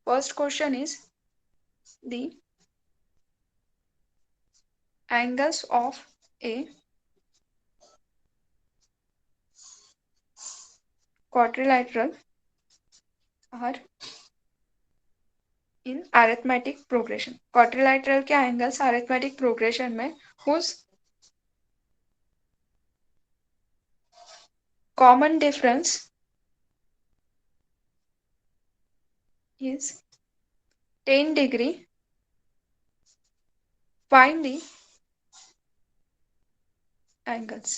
First question is the angles of a quadrilateral are in arithmetic progression. Quadrilateral के angles arithmetic progression में whose common difference is 10 degree. Find the angles.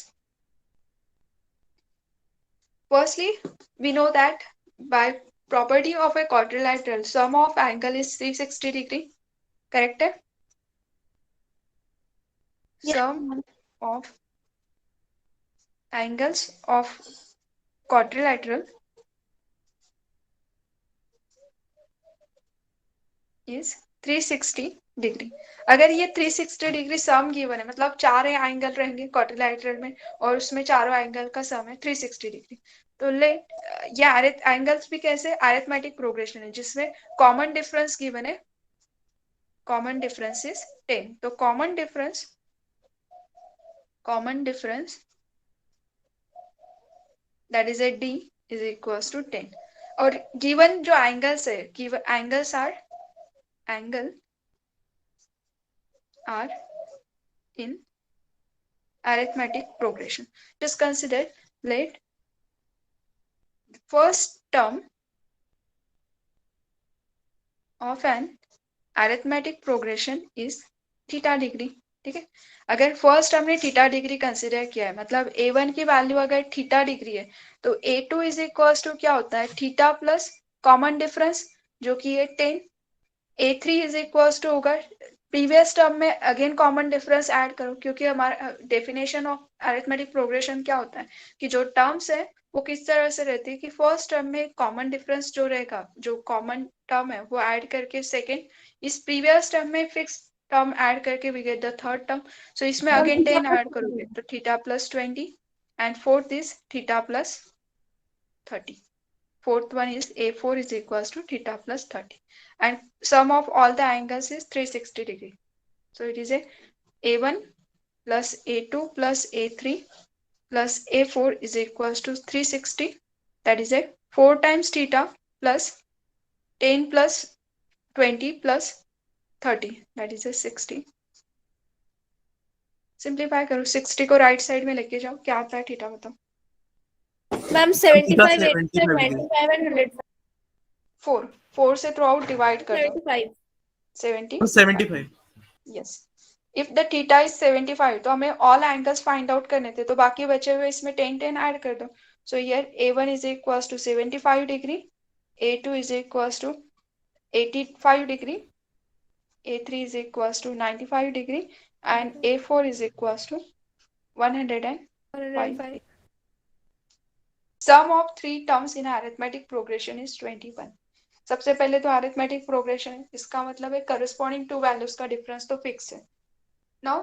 Firstly, we know that by property of a quadrilateral, sum of angle is 360 degree. Correct? Yes. Sum of angles of quadrilateral is 360 degree. अगर ये 360 degree सम given है, मतलब चार angle रहेंगे quadrilateral में और उसमें चारों एंगल का सम है 360 डिग्री. तो ले ये एंगल्स भी कैसे अरिथमेटिक प्रोग्रेशन है जिसमें कॉमन डिफरेंस गिवन है. Common difference is 10. तो common difference that is a d is equals to 10. और गिवन जो एंगल्स है, given angles are in arithmetic progression. Just consider, let first term of an arithmetic progression is theta degree. ठीक है, अगर first हमने theta degree consider किया है, मतलब a1 की वैल्यू अगर थीटा डिग्री है तो a2 इज इक्वल टू क्या होता है, थीटा प्लस कॉमन डिफरेंस जो कि है 10. a3 इज इक्वल टू होगा प्रीवियस टर्म में अगेन कॉमन डिफरेंस ऐड करो, क्योंकि हमारा डेफिनेशन ऑफ अरिथमेटिक प्रोग्रेशन क्या होता है कि जो टर्म्स है वो किस तरह से रहती है कि फर्स्ट टर्म में कॉमन डिफरेंस जो रहेगा, जो कॉमन टर्म है वो ऐड करके सेकेंड इस प्रीवियस टर्म में फिक्स टर्म ऐड करके we get the third term. So इसमें अगेन 10 ऐड करोगे तो theta plus 20 and fourth is theta plus 30. Fourth one is a4 is equals to theta plus 30 and sum of all the angles is 360 degree. So it is a1 plus a2 plus a3 plus a4 is equals to 360. That is 4 times theta plus 10 plus 20 plus 30. That is 60. Simplify करो, 60 को right side में लेके जाओ, क्या आता है theta बताओ. Ma'am 75, 85, 95 and 105. 4 से थ्रू आउट डिवाइड कर दो. 75. 75. Yes. If the theta is 75 तो हमें all angles find out करने थे, तो बाकी बचे हुए इसमें 10 ऐड कर दो. So here a1 is equals to 75 degree, a2 is equals to 85 degree, a3 is equals to 95 degree and a4 is equals to 105. Sum of three terms in arithmetic progression is 21. सबसे पहले तो arithmetic progression है, इसका मतलब है corresponding to values का difference तो fix है. नाउ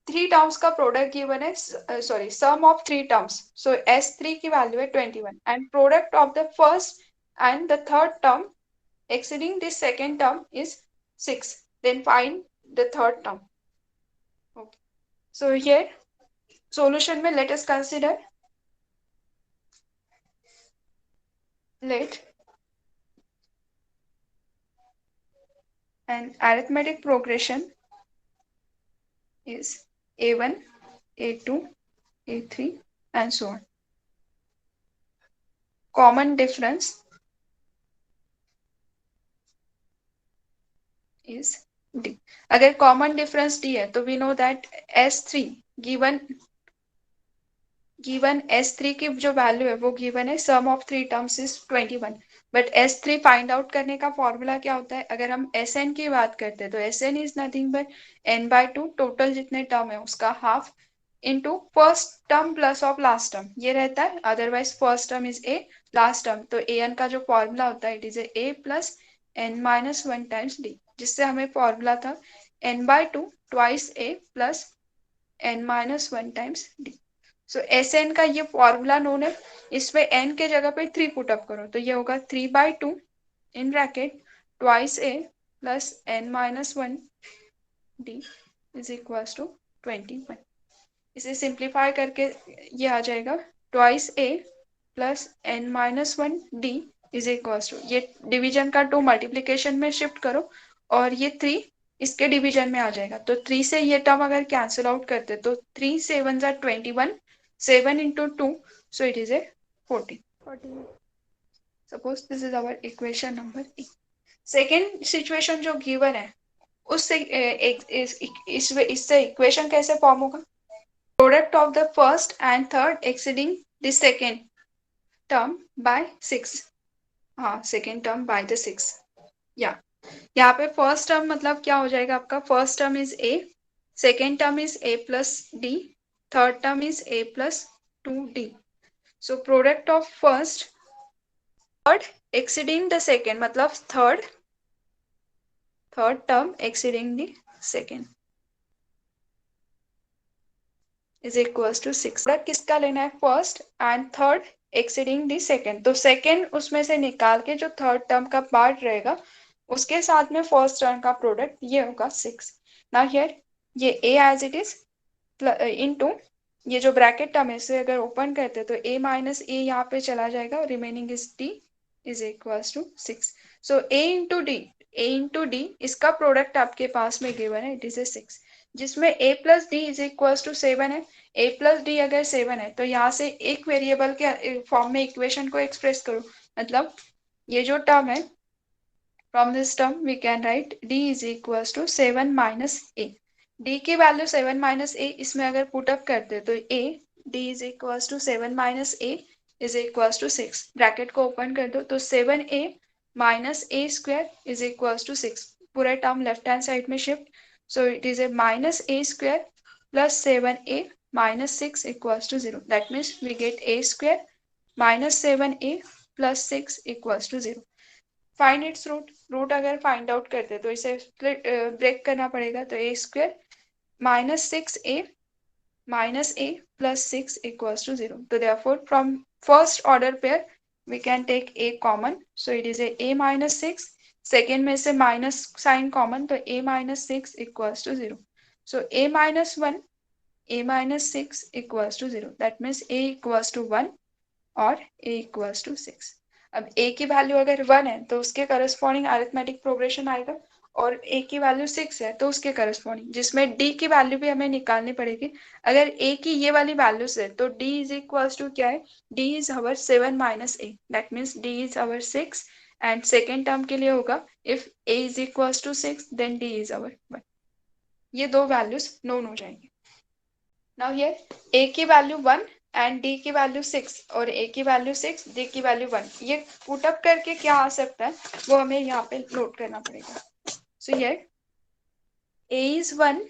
थ्री टर्म्स का प्रोडक्ट गिवन है, sorry sum of three terms. So S3 की वैल्यू है 21 and product of the first and the third term exceeding this second term is 6. Then find the third term. Okay. So here solution में let us consider, let an arithmetic progression is a1, a2, a3 and so on. Common difference is d. अगर common difference d है तो we know that S3 given S3 की जो value है वो given है sum of three terms is 21. But S3 find out करने का फॉर्मूला क्या होता है, अगर हम Sn की बात करते हैं तो Sn is nothing but n/2 total जितने टर्म है उसका half into first term plus of last term ये रहता है. Otherwise first term is a, last term तो an का जो फॉर्मूला होता है it is a plus n-1 times d, जिससे हमें फॉर्मूला था n/2 twice a plus n-1 times d. So Sn का ये फॉर्मूला नोन है, इसमें n के जगह पे 3 पुट अप करो तो ये होगा 3/2 in bracket twice a plus n minus 1 d is equals to 21. इसे सिंप्लीफाई करके ये आ जाएगा twice a plus n minus 1 d is equals to, ये डिवीजन का 2 मल्टीप्लीकेशन में शिफ्ट करो और ये 3 इसके डिवीजन में आ जाएगा। तो 3 से ये टर्म अगर कैंसिल आउट करते तो 3 7 जा 21, 7 into 2, so it is a 14. 14. Suppose this is our equation number E. Second situation जो गिवन है उससे इससे इक्वेशन कैसे फॉर्म होगा? Product of the first and third exceeding the second term by 6. हाँ, सेकेंड टर्म बाय द 6. या यहाँ पे फर्स्ट टर्म मतलब क्या हो जाएगा आपका? First term is a, second term is a plus d, third term is a plus 2d. So product of first third exceeding the second मतलब third term exceeding the second is equals to 6. Product किसका लेना है? First and third exceeding the second. तो second उसमें से निकाल के जो थर्ड टर्म का पार्ट रहेगा उसके साथ में फर्स्ट टर्म का प्रोडक्ट ये होगा 6. नाउ हियर ये a as it is into ये जो ब्रैकेट टर्म है इसे अगर ओपन करते तो a माइनस ए यहाँ पे चला जाएगा, remaining is d is equals to 6. So a into d इसका प्रोडक्ट आपके पास में गिवन है, इट इज ए 6, जिसमें a plus d is equals to 7 है. a प्लस डी अगर 7 है तो यहाँ से एक वेरिएबल के फॉर्म में इक्वेशन को एक्सप्रेस करो. मतलब ये जो टर्म है, from this term we can write d is equals to 7 minus a. d की वैल्यू 7 minus a इसमें अगर पुट अप करते तो a d is equals to 7 minus a is equals to 6. Bracket को ओपन कर दो तो 7a minus a square is equals to 6. पूरा टर्म लेफ्ट हैंड साइड में shift. So it is a minus a square plus 7a minus 6 equals to 0. That means we get a square minus 7a plus 6 equals to 0. Find its root अगर find out करते तो इसे break करना पड़ेगा. तो a square -6a plus 6 equals to 0. So therefore from first order pair we can take a common. So it is a minus 6. Second में से minus sign common तो a minus 6 equals to 0. So a minus 1, a minus 6 equals to 0. That means a equals to 1 और a equals to 6. अब a की value अगर 1 है तो उसके करस्पॉन्डिंग अरिथमेटिक प्रोग्रेशन आएगा, और a की वैल्यू 6 है तो उसके करस्पॉन्डिंग, जिसमें d की वैल्यू भी हमें निकालनी पड़ेगी. अगर a की ये वाली वैल्यूज है तो d इज इक्वल्स टू क्या है? d is our 7 minus a. That means d is our 6. And second term के लिए होगा if a is equals to 6 then d is our 1. ये दो वैल्यूज नोन हो जाएंगे. नाउ हियर a की वैल्यू 1 एंड d की वैल्यू 6 और a की वैल्यू 6, d की वैल्यू 1. ये पुटअप करके क्या आ सकता है वो हमें यहाँ पे नोट करना पड़ेगा. So here a is 1,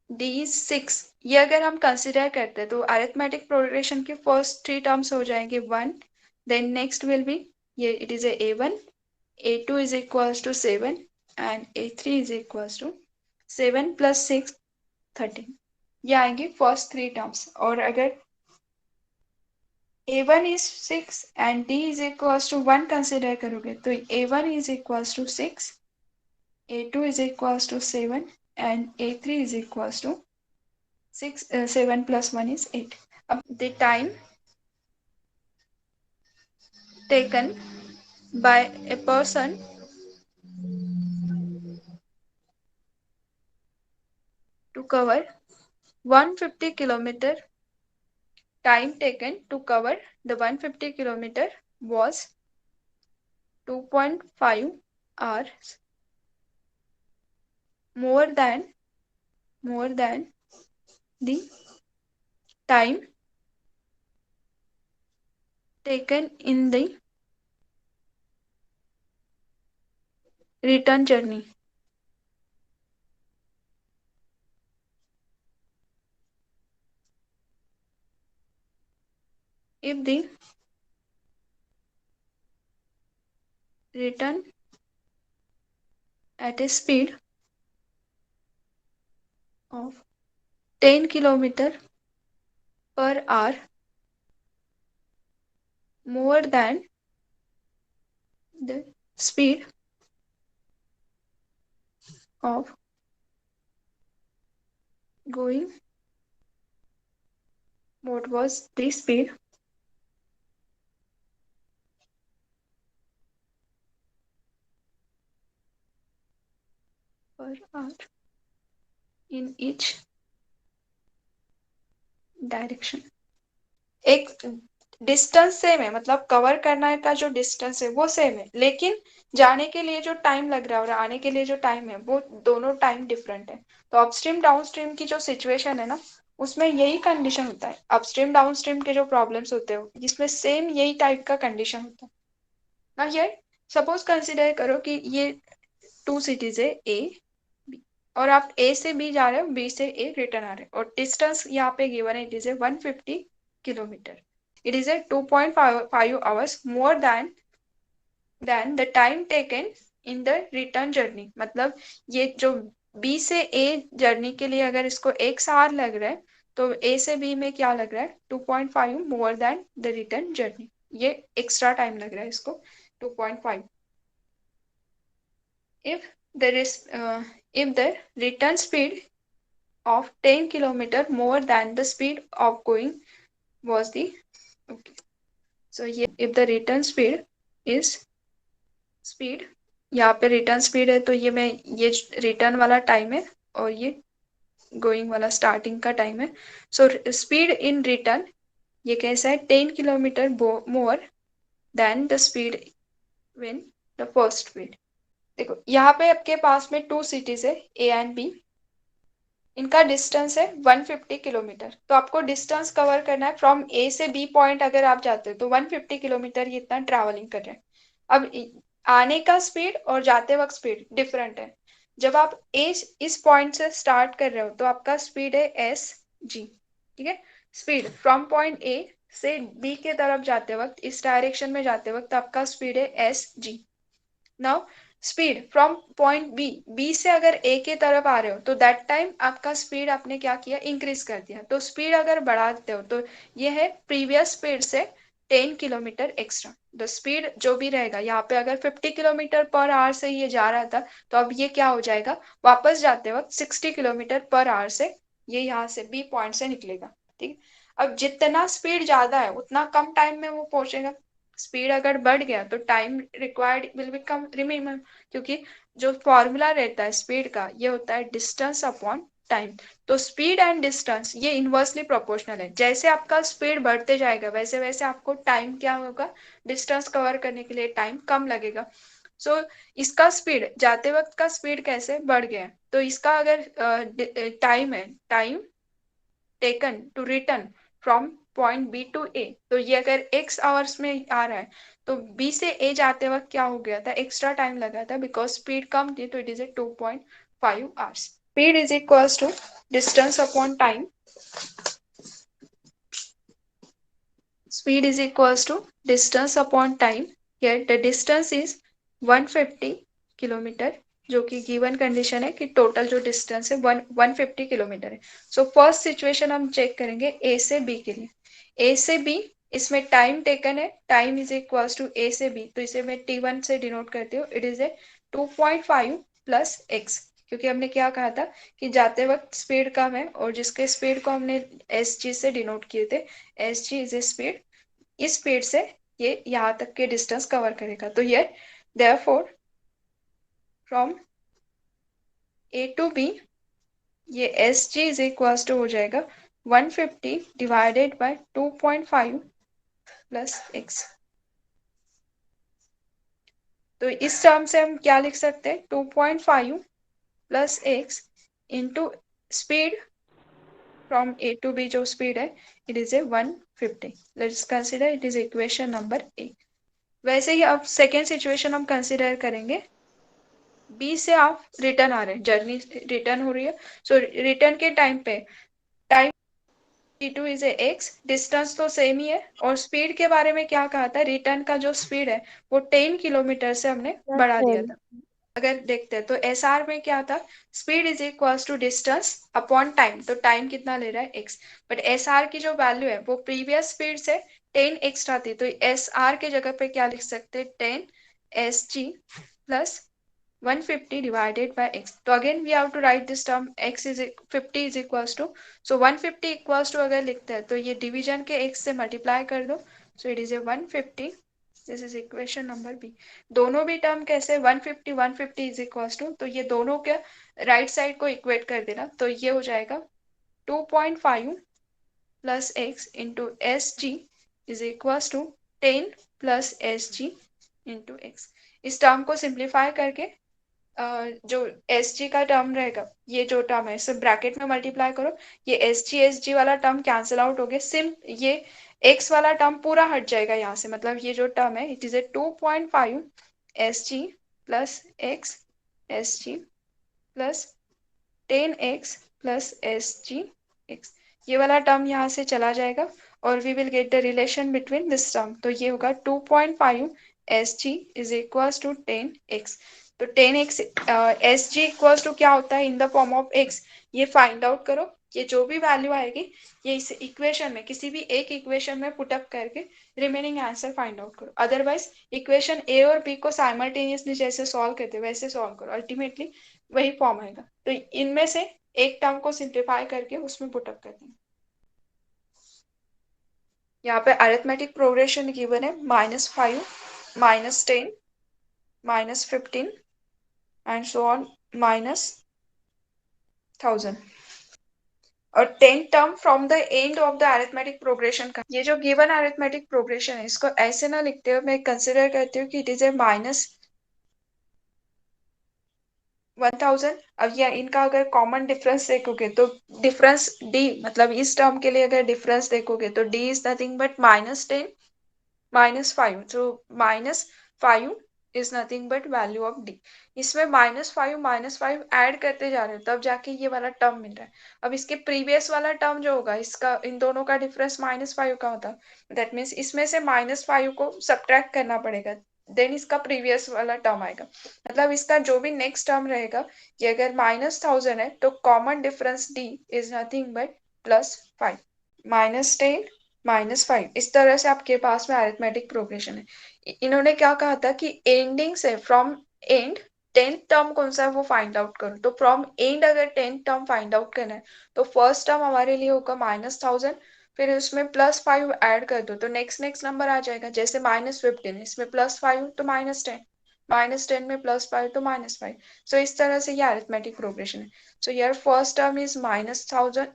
d is 6. ये अगर हम कंसिडर करते हैं तो अरिथमेटिक प्रोग्रेशन के फर्स्ट 3 टर्म्स हो जाएंगे 1. देन नेक्स्ट विल बी ये it is a1, a2 is equals to 7 and a3 is equals to 7 plus 6 13. ये आएंगे फर्स्ट 3 टर्म्स. और अगर a1 is 6 and d is equals to 1 consider करोगे तो a1 is equals to 6, a2 is equals to 7 and a3 is equals to 6. 7 plus 1 is 8. अब the time taken by a person to cover 150 kilometer, time taken to cover the 150 kilometer was 2.5 hours, more than the time taken in the return journey. If the return at a speed of 10 kilometer per hour, more than the speed of going, what was the speed per hour in each direction. एक distance same है, मतलब cover करना का जो distance है वो same है, लेकिन जाने के लिए जो टाइम लग रहा है और आने के लिए जो टाइम है वो दोनों टाइम डिफरेंट है। तो अपस्ट्रीम डाउनस्ट्रीम की जो सिचुएशन है ना, उसमें यही कंडीशन होता है। अपस्ट्रीम डाउनस्ट्रीम के जो प्रॉब्लम्स होते हैं इसमें सेम यही टाइप का कंडीशन होता है ना। ये सपोज कंसिडर करो कि ये टू सिटीज है ए बी, और आप ए से बी जा रहे हो, बी से ए रिटर्न आ रहे हो, और डिस्टेंस यहाँ पे गिवन है, it is a 150 kilometre. It is a 2.5 hours more than the time taken in the return journey। मतलब ये जो बी से ए जर्नी के लिए अगर इसको 1 आवर लग रहा है, तो ए से बी में क्या लग रहा है, 2.5 मोर देन द रिटर्न जर्नी। ये एक्स्ट्रा टाइम लग रहा है इसको 2.5। if if the return speed of 10 kilometer more than the speed of going was the, okay, so if the return speed is speed, यहाँ पे रिटर्न स्पीड है तो ये रिटर्न वाला टाइम है और ये गोइंग वाला स्टार्टिंग का टाइम है। सो स्पीड इन रिटर्न ये कैसा है, 10 kilometre more than the speed win the first speed. देखो यहाँ पे आपके पास में टू सिटीज है ए एंड बी, इनका डिस्टेंस है 150 किलोमीटर। तो आपको डिस्टेंस कवर करना है फ्रॉम ए से बी पॉइंट। अगर आप जाते हो तो 150 किलोमीटर ये इतना ट्रैवलिंग कर रहे हैं। अब आने का स्पीड और जाते वक्त स्पीड डिफरेंट है। जब आप इस पॉइंट से स्टार्ट कर रहे हो तो आपका स्पीड है एस जी, ठीक है। स्पीड फ्रॉम पॉइंट ए से बी के तरफ जाते वक्त, इस डायरेक्शन में जाते वक्त आपका स्पीड है S G. Now speed from point B, B से अगर ए के तरफ आ रहे हो तो दैट टाइम आपका स्पीड आपने क्या किया, इंक्रीज कर दिया। तो स्पीड अगर बढ़ाते हो तो ये है प्रीवियस स्पीड से 10 किलोमीटर एक्स्ट्रा। द स्पीड जो भी रहेगा, यहाँ पे अगर 50 किलोमीटर पर आवर से ये जा रहा था तो अब ये क्या हो जाएगा, वापस जाते वक्त 60 किलोमीटर पर आवर से ये यहाँ से बी पॉइंट से निकलेगा, ठीक है। अब जितना स्पीड ज्यादा है उतना कम टाइम में वो पहुंचेगा। स्पीड अगर बढ़ गया तो time required will become minimum, क्योंकि जो फॉर्मूला रहता है स्पीड का ये होता है डिस्टेंस अपॉन टाइम। तो स्पीड एंड डिस्टेंस ये इनवर्सली प्रोपोर्शनल है। जैसे आपका स्पीड बढ़ते जाएगा वैसे वैसे आपको टाइम क्या होगा, डिस्टेंस कवर करने के लिए टाइम कम लगेगा। सो इसका स्पीड जाते वक्त का स्पीड कैसे बढ़ गया, तो इसका अगर टाइम है, time taken to return from point B to A, तो ये अगर x आवर्स में आ रहा है तो b से a जाते वक्त क्या हो गया था, एक्स्ट्रा टाइम लगा था बिकॉज स्पीड कम थी, तो it is a 2.5 hours. Speed is equals to distance upon time, speed is equals to distance upon time। Here the distance is 150 kilometre, जो कि गिवन कंडीशन है कि टोटल जो डिस्टेंस है 150 किलोमीटर है। सो फर्स्ट सिचुएशन हम check करेंगे ए से बी के लिए। ए से बी, इसमें टाइम टेकन है, टाइम इज इक्वल्स टू ए से बी, तो इसे मैं T1 से डिनोट करती हूँ। It is a 2.5 plus x, क्योंकि हमने क्या कहा था कि जाते वक्त स्पीड कम है और जिसके स्पीड को हमने एस जी से डिनोट किए थे, S G is a speed, इस स्पीड से ये यहाँ तक के डिस्टेंस कवर करेगा। तो ये therefore from A to B ये S G is equal to हो जाएगा 150 डिवाइडेड बाय 2.5 प्लस एक्स। तो इस टर्म से हम क्या लिख सकते हैं, 2.5 plus x into speed from A to B जो स्पीड है, it is a 150। Let's consider it is equation number A. वैसे ही अब सेकेंड सिचुएशन हम कंसिडर करेंगे। बी से आप रिटर्न आ रहे हैं, जर्नी रिटर्न हो रही है। सो रिटर्न के टाइम पे time t2 is x, distance तो सेम ही है, और स्पीड के बारे में क्या कहा था, रिटर्न का जो स्पीड है वो 10 किलोमीटर से हमने बढ़ा दिया था। अगर देखते हैं तो एस आर में क्या था, speed is equal to distance upon time, तो टाइम कितना ले रहा है एक्स। बट एस आर की जो वैल्यू है वो प्रीवियस स्पीड से 10 एक्स्ट्रा थी, तो एस आर के जगह पे क्या लिख सकते हैं, 10 S G plus 150 divided by x. तो again we have to write this term x is 50 is equals to, so 150 equals to अगर लिखते हैं तो ये डिवीजन के x से मल्टीप्लाई कर दो, so it is a 150. This is equation number B. दोनों भी टर्म कैसे 150 150 इज इक्वल्स टू, तो ये दोनों के राइट साइड को इक्वेट कर देना, तो ये हो जाएगा 2.5 plus x into S G is equals to 10 plus S G into x. इस टर्म को सिंप्लीफाई करके जो एस जी का टर्म रहेगा, ये जो टर्म है इसे ब्रैकेट में मल्टीप्लाई करो, ये एस जी वाला टर्म कैंसिल आउट हो गया, सिम ये एक्स वाला टर्म पूरा हट जाएगा यहाँ से, मतलब ये जो टर्म है it is a 2.5 S G plus x S G plus 10x plus S G x. ये वाला टर्म यहाँ से चला जाएगा और we will get the relation between this term, तो ये होगा 2.5 S G is equals to 10x. तो 10x S G equals to क्या होता है इन द फॉर्म ऑफ x, ये फाइंड आउट करो, ये जो भी वैल्यू आएगी ये इस इक्वेशन में किसी भी एक इक्वेशन में पुटअप करके रिमेनिंग आंसर फाइंड आउट करो. अदरवाइज इक्वेशन ए और बी को साइमल्टेनियसली जैसे सॉल्व करते वैसे सॉल्व करो, अल्टीमेटली वही फॉर्म आएगा. तो इनमें से एक टर्म को सिंप्लीफाई करके उसमें पुटअप कर देंगे. यहाँ पे अरिथमेटिक प्रोग्रेशन गिवन है -5 -10 -15 एंड सो ऑन -1000 और 10 term from the end of the arithmetic progression का. ये जो गिवन अरिथमेटिक प्रोग्रेशन है इसको ऐसे ना लिखते हुए मैं कंसिडर करती हूँ कि इट इज ए -1000. अब या इनका अगर कॉमन डिफरेंस देखोगे तो डिफरेंस डी, मतलब इस टर्म के लिए अगर डिफरेंस देखोगे तो D is nothing but -10 -5, so -5 is nothing but value of D. इसमें -5 ऐड करते जा रहे हो तब जाके ये वाला टर्म मिल रहा है. अब इसके प्रीवियस वाला टर्म जो होगा इसका इन दोनों का डिफरेंस -5 का होता, दैट मीन्स इसमें से -5 को सब्ट्रैक्ट करना पड़ेगा, देन इसका प्रीवियस वाला टर्म आएगा. मतलब इसका जो भी नेक्स्ट टर्म रहेगा ये अगर -1000 है तो common difference D is nothing but +5 -10 -5. इस तरह से आपके पास में अरिथमेटिक प्रोग्रेशन है. इन्होंने क्या कहा था कि एंडिंग से फ्रॉम एंड 10th टर्म कौन सा है वो फाइंड आउट करो. तो फ्रॉम एंड अगर 10th टर्म फाइंड आउट करना है तो फर्स्ट टर्म हमारे लिए होगा -1000, फिर उसमें +5 ऐड कर दो तो नेक्स्ट नंबर आ जाएगा. जैसे -15 इसमें +5 तो -10, -10 में +5 तो -5. सो इस तरह से ये अरिथमेटिक प्रोग्रेशन है. सो यार first term is -1000,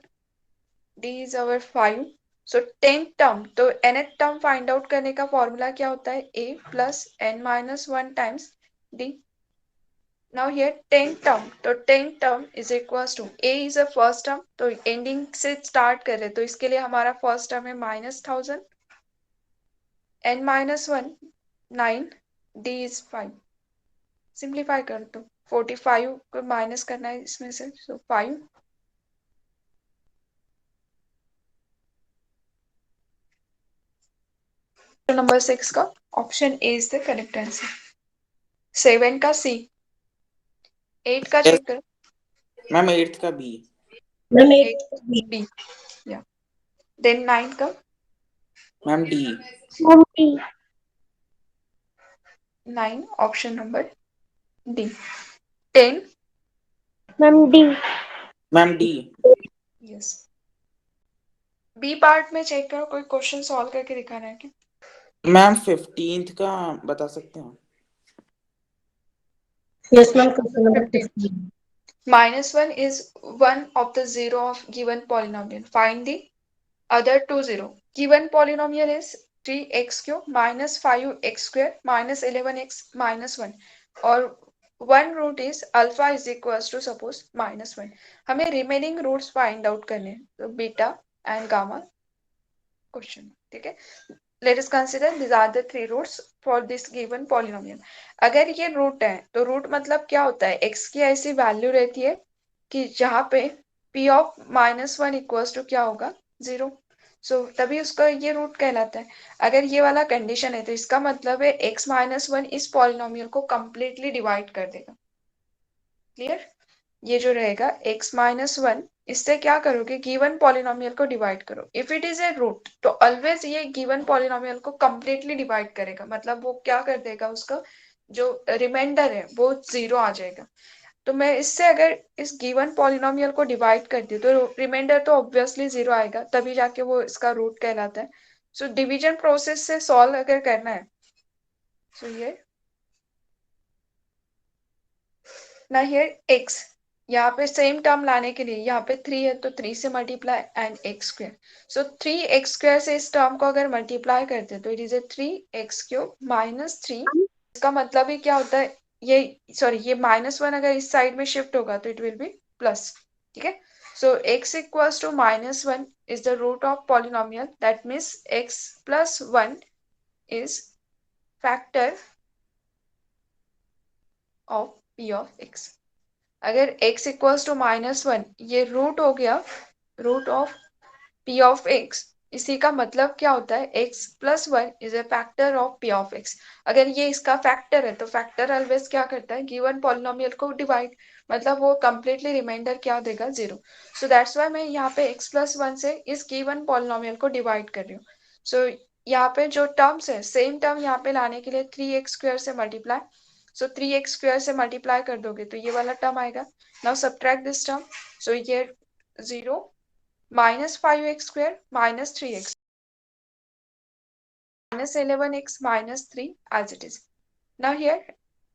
d is our 5. So 10th term, तो nth टर्म फाइंड आउट करने का फॉर्मूला क्या होता है a plus n-1 times d. Now here 10th term, तो 10th term is equals to a is a first term, तो ending से start कर रहे तो इसके लिए हमारा फर्स्ट टर्म है -1000, n-1 9, d इज 5. सिंप्लीफाई कर दो, 45 को माइनस करना है इसमें से, सो 5. नंबर 6 का option A is the correct answer. 7 का सी. 8 का चेक करो मैम. 8th का बी. Ma'am 8 B. या देन 9 का ma'am D. 9 option number D. 10 ma'am D. Ma'am D. Yes. B part में चेक करो, कोई क्वेश्चन सॉल्व करके दिखाना है क्या? मैम 15th का बता सकते हैं? Yes ma'am, question number 15. -1 is one of the zero of given polynomial. Find the other two zero. Given polynomial is 3x³ -5x² -11x -1 और one root is alpha is equals to suppose -1. हमें remaining roots find out करने हैं, तो beta and gamma question. ठीक है, let us consider these are the three roots for this given polynomial. अगर ये root है तो रूट मतलब क्या होता है, x की ऐसी वैल्यू रहती है कि जहां पे p ऑफ -1 इक्वल्स टू क्या होगा 0. सो तभी उसका ये रूट कहलाता है. अगर ये वाला कंडीशन है तो इसका मतलब है x -1 इस पॉलिनोमियल को कंप्लीटली डिवाइड कर देगा. क्लियर? ये जो रहेगा x -1, इससे क्या करोगे, गिवन पॉलिनोमियल को डिवाइड करो. If it is a root तो ऑलवेज ये गिवन पॉलिनोमियल को कंप्लीटली डिवाइड करेगा, मतलब वो क्या कर देगा उसका जो रिमाइंडर है वो 0 आ जाएगा। तो मैं इससे अगर इस गिवन पॉलिनोमियल को डिवाइड करती हूँ तो रिमाइंडर तो ऑब्वियसली 0 आएगा, तभी जाके वो इसका रूट कहलाता है। सो डिवीजन प्रोसेस से सॉल्व अगर करना है, सो ये ना हियर x, यहाँ पे सेम टर्म लाने के लिए यहाँ पे 3 है तो 3 से multiply and x square. So 3x square से इस टर्म को अगर मल्टीप्लाई करते हैं तो it is A 3x³ minus 3। इसका मतलब ही क्या होता है, ये सॉरी ये -1 अगर इस साइड में शिफ्ट होगा तो इट विल बी प्लस। ठीक है, so x equals to -1 is the root of polynomial, that means x plus 1 is factor of p of x। अगर x इक्वल्स टू -1 ये रूट हो गया root of p of x, इसी का मतलब क्या होता है, x plus 1 is a factor of p of x। अगर ये इसका फैक्टर है तो फैक्टर ऑलवेज क्या करता है, गिवन पॉलिनोमियल को डिवाइड, मतलब वो कंप्लीटली रिमाइंडर क्या देगा, 0। सो दैट्स वाई मैं यहाँ पे x प्लस 1 से इस गिवन पॉलिनोमियल को डिवाइड कर रही हूँ। सो यहाँ पे जो टर्म्स है सेम टर्म यहाँ पे लाने के लिए 3x² से मल्टीप्लाई, सो 3x² से मल्टीप्लाई कर दोगे तो ये वाला टर्म आएगा। नाउ सब्ट्रैक्ट दिस टर्म, सो ये 0 -5x² -3x -11x -3 as it is. Now here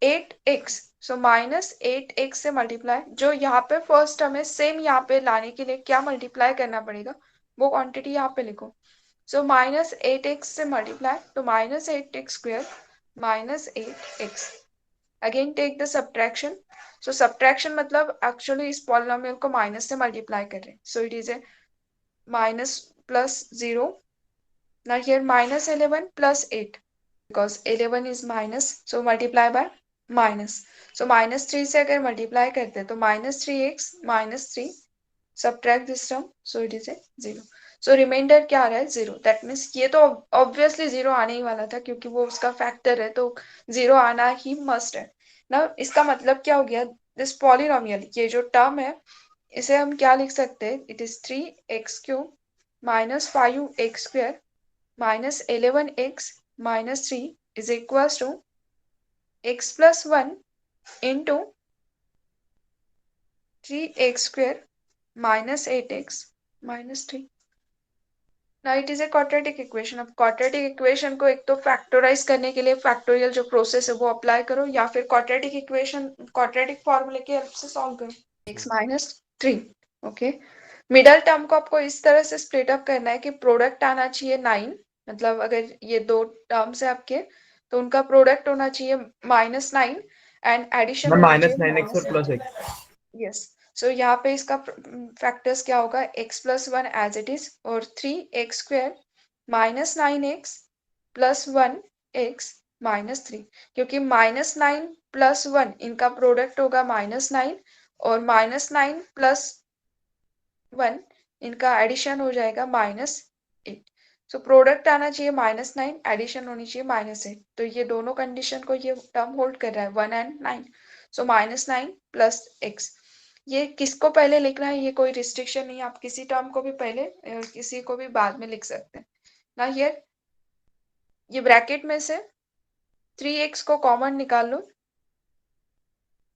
8x, so -8x से मल्टीप्लाई, जो यहाँ पे फर्स्ट टर्म है सेम यहाँ पे लाने के लिए क्या मल्टीप्लाई करना पड़ेगा, वो क्वांटिटी यहाँ पे लिखो। सो -8x से मल्टीप्लाई तो -8x² -8x। Again take the subtraction, so subtraction मतलब एक्चुअली इस पॉलिनोमियल को माइनस से मल्टीप्लाई कर रहे हैं, so it is a minus plus 0. Now here -11 plus 8, because 11 is minus, so multiply by minus. So -3 से अगर multiply करते हैं तो -3x -3, subtract this term, so it is a 0. So remainder क्या आ रहा है, 0. That means ये तो obviously 0 आने ही वाला था क्योंकि वो उसका फैक्टर है तो 0 आना ही मस्ट है ना। इसका मतलब क्या हो गया, दिस पॉलिनोमियल, ये जो टर्म है इसे हम क्या लिख सकते हैं, it is 3x³ -5x² -11x -3 is equals to x plus 1 into 3x² -8x -3. Now it is a quadratic equation. अब quadratic equation को एक तो फैक्टराइज करने के लिए फैक्टोरियल जो प्रोसेस है वो अप्लाई करो, या फिर quadratic equation quadratic फॉर्मूले की हेल्प से सॉल्व करो। x -3, okay. मिडल टर्म को आपको इस तरह से स्प्लिट अप करना है कि प्रोडक्ट आना चाहिए 9, मतलब अगर ये दो टर्म्स है आपके तो उनका प्रोडक्ट होना चाहिए -9 एंड एडिशन होना चाहिए -9x और +x। यस, सो यहाँ पे इसका फैक्टर्स क्या होगा, x plus 1 as it is और 3x² -9x प्लस 1x -3, क्योंकि -9 प्लस 1 इनका प्रोडक्ट होगा -9 और -9 प्लस 1 इनका एडिशन हो जाएगा -8। सो प्रोडक्ट आना चाहिए -9, एडिशन होनी चाहिए -8, तो ये दोनों कंडीशन को ये टर्म होल्ड कर रहा है 1 and 9। सो -9 प्लस x, ये किसको पहले लिखना है ये कोई रिस्ट्रिक्शन नहीं है, आप किसी टर्म को भी पहले और किसी को भी बाद में लिख सकते हैं ना। ये ब्रैकेट में से 3x को कॉमन निकाल लो,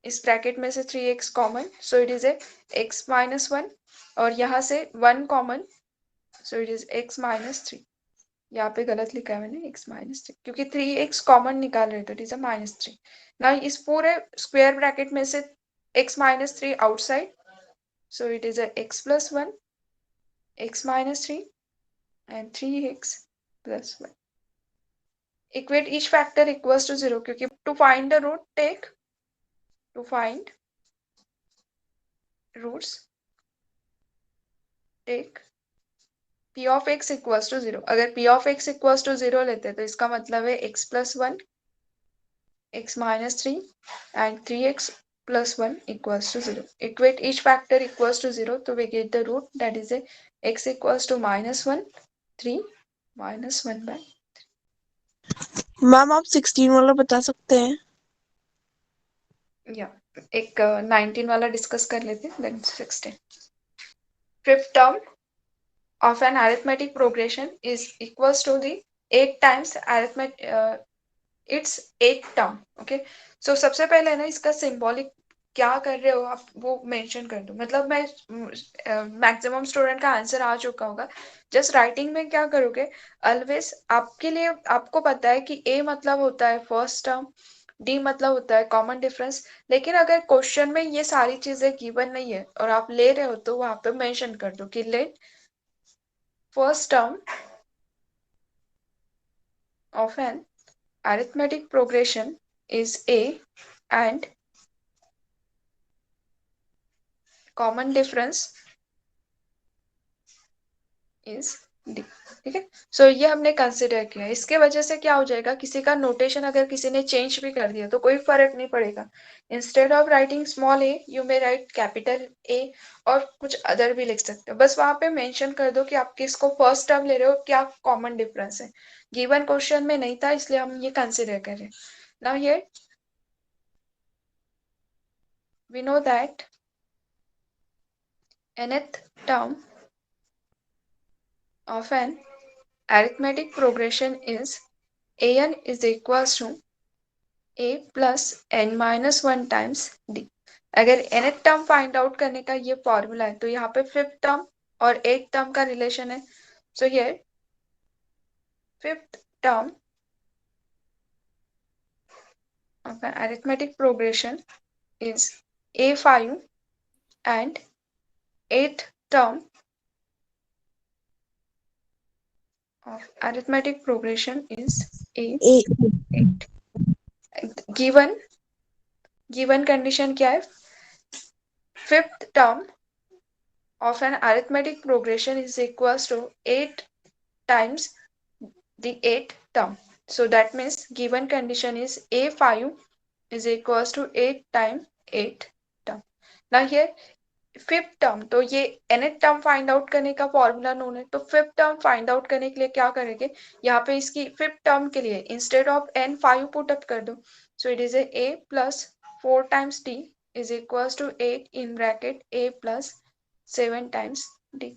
इस ब्रैकेट में से 3x common, so it is a x -1 और यहाँ से 1 common, so it is x -3। यहाँ पे गलत लिखा है मैंने x -3 क्योंकि 3x कॉमन निकाल रहे तो इट इज अ -3 ना। इस पूरे स्क्वायर ब्रैकेट में से x -3 outside, so it is a x plus 1 x -3 and 3x plus 1. Equate each factor equals to 0 क्योंकि to find the root take to find roots take p of x equals to 0। अगर p of x equals to 0 लेते हैं तो इसका मतलब है x plus 1 x -3 and 3x plus 1 equals to 0. Equate each factor equals to 0 तो we get the root, that is a x equals to -1 3 -1 by। Ma'am आप 16 वाला बता सकते हैं? या एक 19 वाला डिस्कस कर लेते हैं, then 16. Fifth term of an arithmetic progression is equals to the 8 times arithmetic it's 8 term. Okay, so सबसे पहले ना इसका सिंबॉलिक क्या कर रहे हो आप वो मेंशन कर दो. मतलब मैं मैक्सिमम स्टूडेंट का आंसर आ चुका होगा. जस्ट राइटिंग में क्या करोगे, ऑलवेज आपके लिए आपको पता है कि ए मतलब होता है फर्स्ट टर्म, डी मतलब होता है कॉमन डिफरेंस. लेकिन अगर क्वेश्चन में ये सारी चीजें गिवन नहीं है और आप ले रहे हो तो वहां पे मेंशन कर दो कि let first term of an arithmetic progression is A and common difference is D. ठीक है, सो ये हमने कंसिडर किया. इसके वजह से क्या हो जाएगा, किसी का नोटेशन अगर किसी ने चेंज भी कर दिया तो कोई फर्क नहीं पड़ेगा. Instead of writing small A you may right capital A और कुछ अदर भी लिख सकते हो. बस वहां पे मेंशन कर दो कि आप किसको फर्स्ट टर्म ले रहे हो, क्या कॉमन डिफरेंस है. गिवन क्वेश्चन में नहीं था इसलिए हम ये कंसिडर कर रहे हैं. Now here we know that nth term of an arithmetic progression is an is equals to a plus n minus 1 times d. अगर nth टर्म फाइंड आउट करने का ये फॉर्मूला है तो यहाँ पे फिफ्थ टर्म और एथ टर्म का रिलेशन है. So here fifth term of an arithmetic progression is a5 and eighth term of arithmetic progression is a8. Given condition क्या है, fifth term of an arithmetic progression is equals to 8 times the 8th term. So that means given condition is a5 is equals to 8 times 8 term. Now here fifth term, तो ये nth term find out करने का formula known है. तो fifth term find out करने के लिए क्या करेंगे, यहाँ पे इसकी फिफ्थ टर्म के लिए instead of n 5 put up कर दो. सो it is a plus 4 times d is equals to 8 in bracket a plus 7 times d.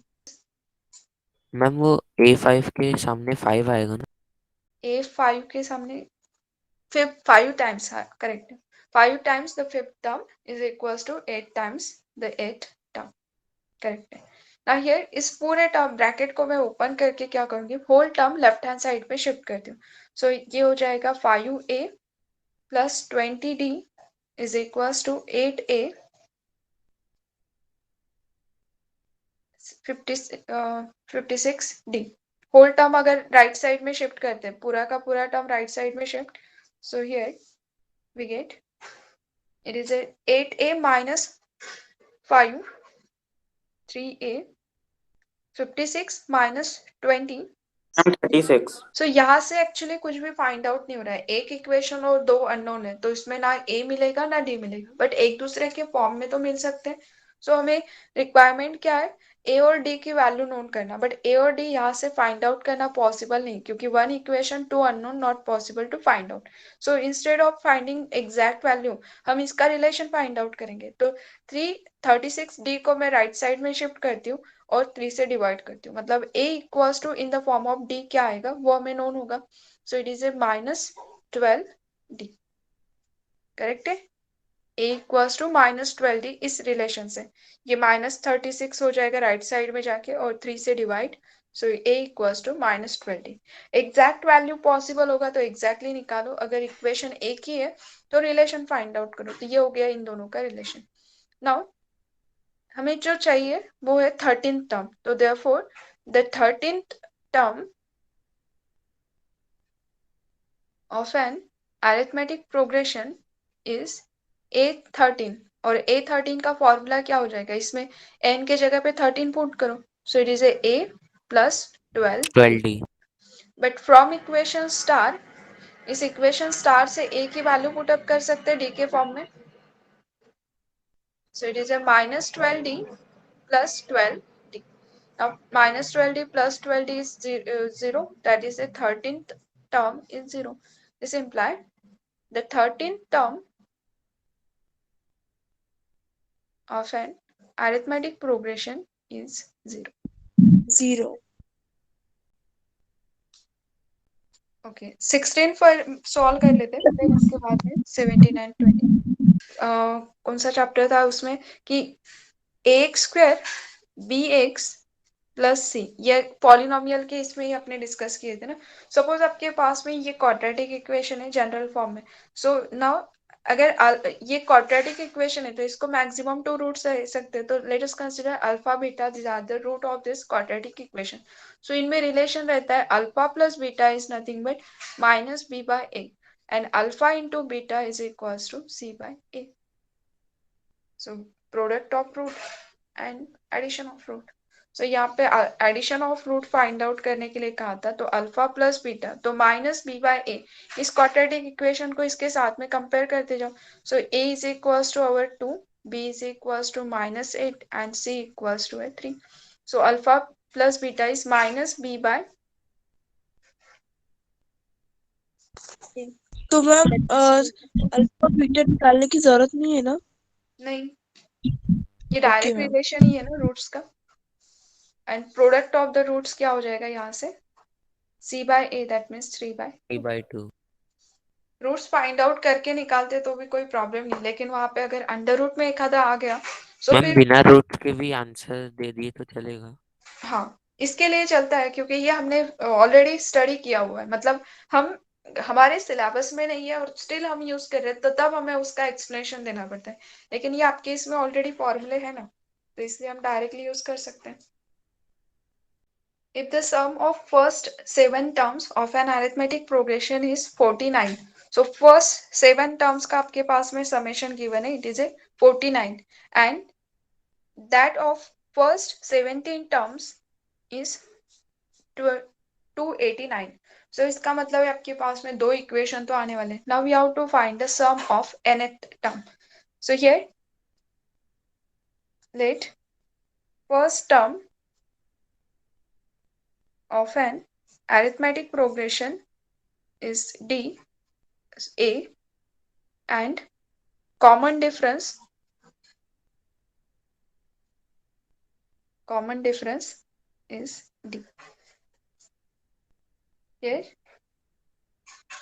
Ma'am वो A5 के सामने 5 आएगा ना? a5 के सामने फिफ्थ 5 टाइम्स, हाँ correct. 5 times the fifth term is equals to 8 times the 8th term. Correct है. ना हियर इस पूरे टर्म ब्रैकेट को मैं ओपन करके क्या करूंगी, whole term left hand side पे शिफ्ट करती हूँ. सो ये हो जाएगा 5a plus 20d is equals to 8a 56d. Whole term अगर राइट साइड में शिफ्ट करते हैं, पूरा का पूरा टर्म राइट साइड में shift. So here we get it is 8a minus 5 3a 56 minus 20 36. So यहाँ से एक्चुअली कुछ भी फाइंड आउट नहीं हो रहा है. एक इक्वेशन और दो अननोन है तो इसमें ना ए मिलेगा ना डी मिलेगा, बट एक दूसरे के फॉर्म में तो मिल सकते हैं. सो हमें रिक्वायरमेंट क्या है, ए और डी की वैल्यू नोट करना. बट ए और डी यहाँ से फाइंड आउट करना पॉसिबल नहीं क्योंकि one equation two unknown not possible to find out. So instead of finding exact value हम इसका रिलेशन फाइंड आउट करेंगे. तो 336d को मैं राइट साइड में शिफ्ट करती हूँ और 3 से डिवाइड करती हूँ. मतलब a equals to in the form of d क्या आएगा वो हमें नोन होगा. So it is a -12d. Correct है. a इक्वल्स टू -12d इस रिलेशन से ये -36 हो जाएगा राइट साइड में जाके और 3 से divide. So a equals to -12d. Exact value possible होगा तो एग्जैक्टली निकालो, अगर इक्वेशन एक ही है तो रिलेशन फाइंड आउट करो. तो ये हो गया इन दोनों का रिलेशन. नाउ हमें जो चाहिए वो है 13th टर्म. तो therefore the 13th term of an arithmetic progression is a13. और a13 का फॉर्मूला क्या हो जाएगा, इसमें n के जगह पे 13 पुट करो. सो it is a plus 12d. But from equation star, इस इक्वेशन स्टार से a की वैल्यू पुट अप कर सकते हैं d के फॉर्म में. सो it is a -12d plus 12d. Now -12d plus 12d is 0. That is the 13th term is 0. This implies the 13th term of an arithmetic progression is 0. 0. Okay 16 पर solve कर लेते हैं, फिर इसके बाद में 17 एंड 20 कौन सा चैप्टर था उसमें कि ax² bx प्लस सी, ये पॉलिनोमियल के इसमें ही अपने डिस्कस किए थे ना। सपोज आपके पास में ये क्वाड्रेटिक इक्वेशन है जनरल फॉर्म में, सो नाउ अगर ये क्वाड्रेटिक इक्वेशन है तो इसको मैक्सिमम 2 रूट्स रह सकते हैं, तो let us consider alpha beta this are the root of this quadratic equation. So इनमें रिलेशन रहता है alpha plus beta is nothing but minus B by a, and alpha into beta is equals to c by a. So product of root and addition of root. So यहाँ पे addition of root find out करने के लिए कहा था, तो alpha plus beta तो minus B by ए, इस क्वाड्रेटिक इक्वेशन को इसके साथ में कंपेयर करते जाओ। So A is equals to our 2, B is equals to -8 and C equals to 3। So alpha plus beta is minus B by. तो ma'am alpha beta निकालने की जरूरत नहीं है ना? नहीं, ये ओके डायरेक्ट मैम। रिलेशन ही है ना रूट्स का, and product of the roots क्या हो जाएगा यहाँ से, c by a, that means 3/2। Roots find out करके निकालते तो भी कोई प्रॉब्लम नहीं, लेकिन वहां पे अगर अंडर रूट में एक आधा आ गया तो मैम फिर बिना रूट के भी आंसर दे दिए तो चलेगा? हाँ, इसके लिए चलता है क्योंकि ये हमने ऑलरेडी स्टडी किया हुआ है, मतलब हम हमारे सिलेबस में नहीं है और स्टिल हम यूज कर रहे हैं, तो तब हमें उसका एक्सप्लेनेशन देना पड़ता है। लेकिन ये आपके इसमें ऑलरेडी फॉर्मूले है ना, तो इसलिए हम डायरेक्टली यूज कर सकते हैं। If the sum of first 7 terms of an arithmetic progression is 49, so first 7 terms का आपके पास में summation given है, it is a 49, and that of first 17 terms is 289. So इसका मतलब है आपके पास में दो इक्वेशन तो आने वाले हैं. Now we have to find the sum of nth term. So here let first term of an arithmetic progression is d a, and common difference is d. Here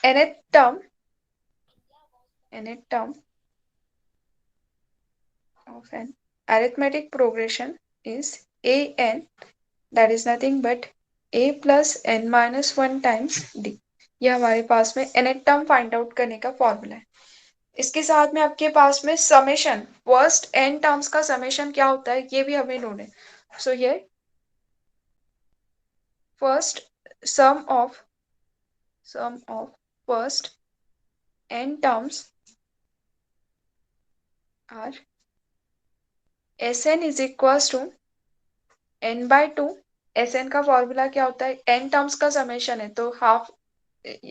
nth term of an arithmetic progression is an, that is nothing but a plus n minus 1 times d. ये हमारे पास में nth term find out करने का formula है. इसके साथ में आपके पास में समेशन फर्स्ट n टर्म्स का समेशन क्या होता है ये भी हमें नोट है. सो ये first sum of first n terms are Sn is equals to n by 2. Sn का फॉर्मूला क्या होता है, n टर्म्स का समेशन है तो हाफ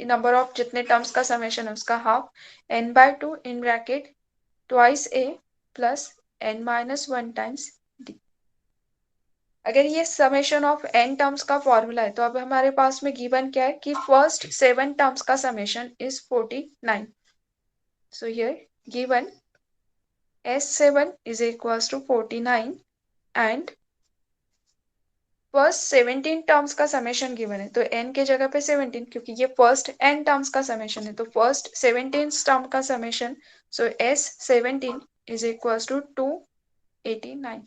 नंबर ऑफ जितने टर्म्स का समेशन है उसका half, n by 2 in bracket twice a plus n minus 1 times d. अगर ये समेशन ऑफ n टर्म्स का फॉर्मूला है तो अब हमारे पास में गिवन क्या है कि फर्स्ट 7 टर्म्स का summation is 49. So here given S7 is equals to 49 and first 17 terms का समेशन गिवन है, तो n के जगह पे 17 क्योंकि ये फर्स्ट n टर्म्स का समेशन है, तो फर्स्ट 17 टर्म का summation, so S17 is equals to 289.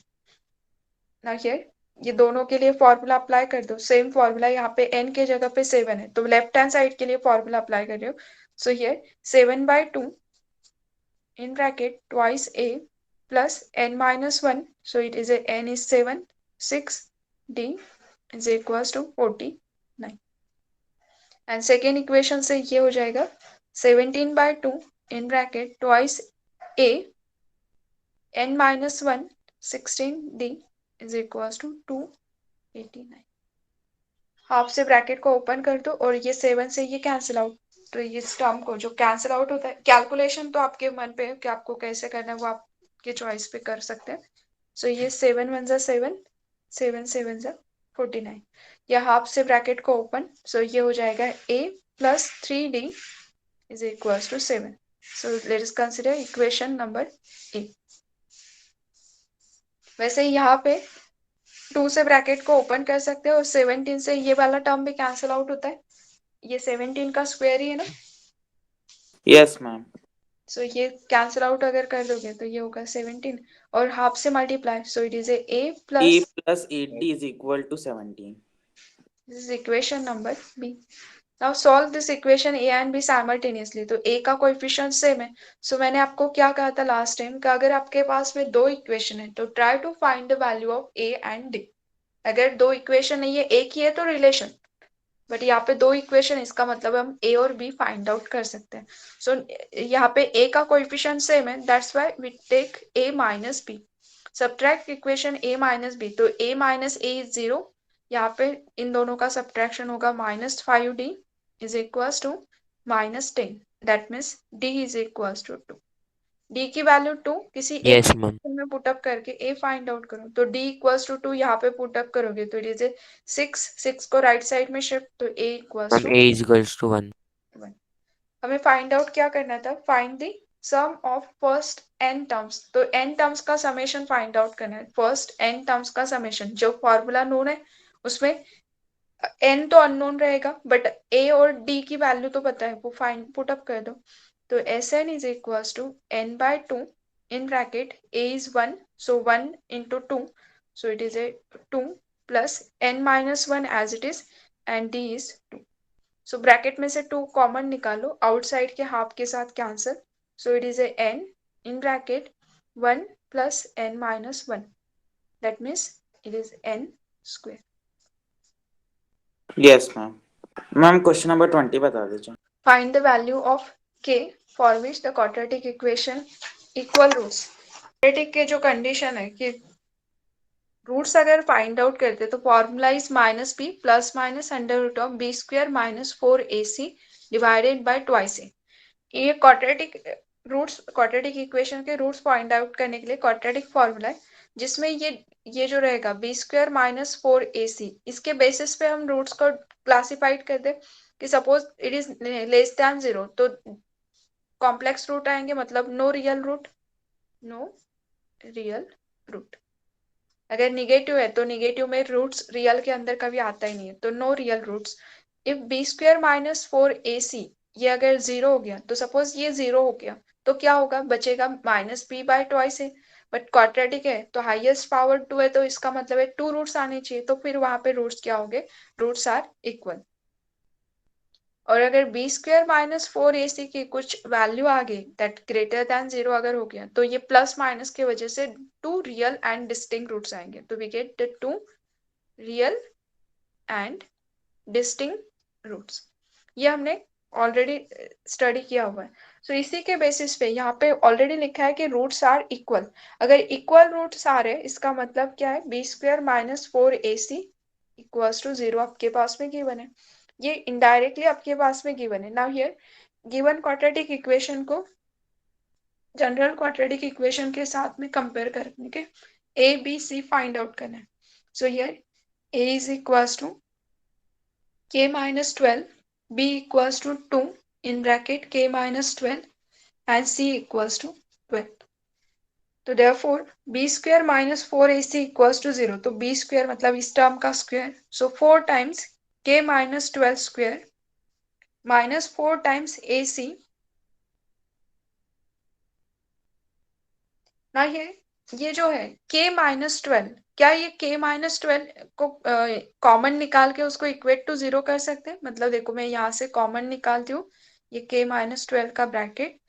Now here ये दोनों के लिए फॉर्मूला अप्लाई कर दो, सेम फॉर्मूला यहाँ पे n के जगह पे 7 है तो लेफ्ट हैंड साइड के लिए फॉर्मूला अप्लाई कर रहे हो. So here 7/2 in bracket twice a plus n minus 1, so it is a n is 7, 6 d is equals to 49. and second equation से ये हो जाएगा 17/2 in bracket twice a n minus 1 16d is equals to 289. Half से bracket को open कर दो और ये 7 से ये कैंसिल आउट, तो ये टर्म को जो कैंसिल आउट होता है, कैलकुलेशन तो आपके मन पे है कि आपको कैसे करना है, वो आपके चॉइस पे कर सकते हैं. सो ये 7 1 जा 7, 7 7 जा 49. या हाफ से ब्रैकेट को ओपन, सो ये हो जाएगा a plus 3d is equals to 7. So let us consider equation number A. वैसे यहाँ पे 2 से ब्रैकेट को ओपन कर सकते हैं और 17 से ये वाला टर्म भी कैंसिल आउट होता है, ये 17 का स्क्वायर ही है ना, यस मैम। सो ये कैंसिल आउट अगर कर दोगे तो ये होगा 17 और हाफ से multiply, so it is A A plus, plus 8D is equal to 17. this is equation number B. Now solve this equation A and B simultaneously. तो A का कोएफिशिएंट सेम है, सो मैंने आपको क्या कहा था लास्ट टाइम कि अगर आपके पास में दो इक्वेशन है तो try to find the value of A and D. अगर दो इक्वेशन नहीं है, एक ही है तो रिलेशन, बट यहाँ पे दो इक्वेशन, इसका मतलब हम A और B फाइंड आउट कर सकते हैं. सो यहाँ पे A का कोएफिशिएंट सेम है, that's why we take A minus B. Subtract equation A minus B, तो A माइनस A इज 0. यहाँ पे इन दोनों का सब्ट्रैक्शन होगा -5D is equals to -10. That means D is equals to 2. D की वैल्यू 2 किसी एक यस मैम. इक्वेशन में पुट अप करके A फाइंड आउट करो, तो D इक्वल्स टू 2 यहाँ पे पुट अप करोगे तो इट इज 6 को राइट साइड में शिफ्ट, तो A equals ma'am to A is equals to 1. 1. हमें फाइंड आउट क्या करना था, find the sum of first n terms. तो n टर्म्स का समेशन फाइंड आउट करना है, फर्स्ट n टर्म्स का समेशन. जो फॉर्मूला नोन है उसमें n तो अननोन रहेगा, बट A और D की वैल्यू तो पता है, वो फाइंड पुट अप कर दो. तो Sn is equals to n by 2 in bracket A is 1, so 1 into 2, so it is a 2 plus n minus 1 as it is and D is 2. So bracket में से 2 common निकालो, outside के half के साथ cancel, so it is a n in bracket 1 plus n minus 1, that means it is n square. Yes ma'am. Ma'am question number 20 बता दीजिए. Find the value of k for which the quadratic equation equal roots. quadratic के जो condition है कि roots अगर find out करते तो formula is minus B plus minus under root of B square minus 4ac divided by twice A. ये quadratic equation के roots find out करने के लिए क्वाड्रेटिक फॉर्मूला है, जिसमें ये जो रहेगा बी स्क्वायर माइनस 4ac, इसके बेसिस पे हम रूट्स को क्लासिफाइड कर दे कि suppose it is less than 0 तो कॉम्प्लेक्स रूट आएंगे, मतलब नो रियल रूट. अगर निगेटिव है तो निगेटिव में रूट्स रियल के अंदर कभी आता ही नहीं है, तो no real roots. If b square minus 4ac ये अगर 0 हो गया, तो सपोज ये 0 हो गया तो क्या होगा, बचेगा माइनस बी बाय ट्वाइस है. बट क्वाड्रेटिक है तो हाईएस्ट पावर 2 है, तो इसका मतलब है 2 रूट्स आने चाहिए, तो फिर वहां पे रूट्स क्या होंगे, रूट्स आर इक्वल. और अगर बी स्क्वायर माइनस 4ac की कुछ वैल्यू आ गई दैट ग्रेटर देन 0 अगर हो गया, तो ये प्लस माइनस की वजह से 2 रियल एंड डिस्टिंक्ट रूट्स आएंगे, तो we get the 2 real and distinct roots. ये हमने ऑलरेडी स्टडी किया हुआ है. सो इसी के बेसिस पे यहाँ पे ऑलरेडी लिखा है कि रूट्स आर इक्वल. अगर इक्वल रूट्स आ रहे हैं इसका मतलब क्या है, b square minus 4ac equals to 0 आपके पास में गिवन है. ये इनडायरेक्टली आपके पास में गिवन है. Now here given quadratic equation को जनरल क्वाड्रेटिक इक्वेशन के साथ में कंपेयर करने के a b c find out करना है. So here a is equals to k minus 12, b equals to 2 in bracket k minus 12 and c equals to 12. तो therefore b square minus 4ac equals to 0. तो b square मतलब इस term का square, so 4 times k minus 12 square minus 4 times ac. ना ये जो है k minus 12, क्या ये k minus 12 को कॉमन निकाल के उसको इक्वेट टू 0 कर सकते हैं. मतलब देखो मैं यहाँ से कॉमन निकालती हूँ ये k minus 12 का ब्रैकेट.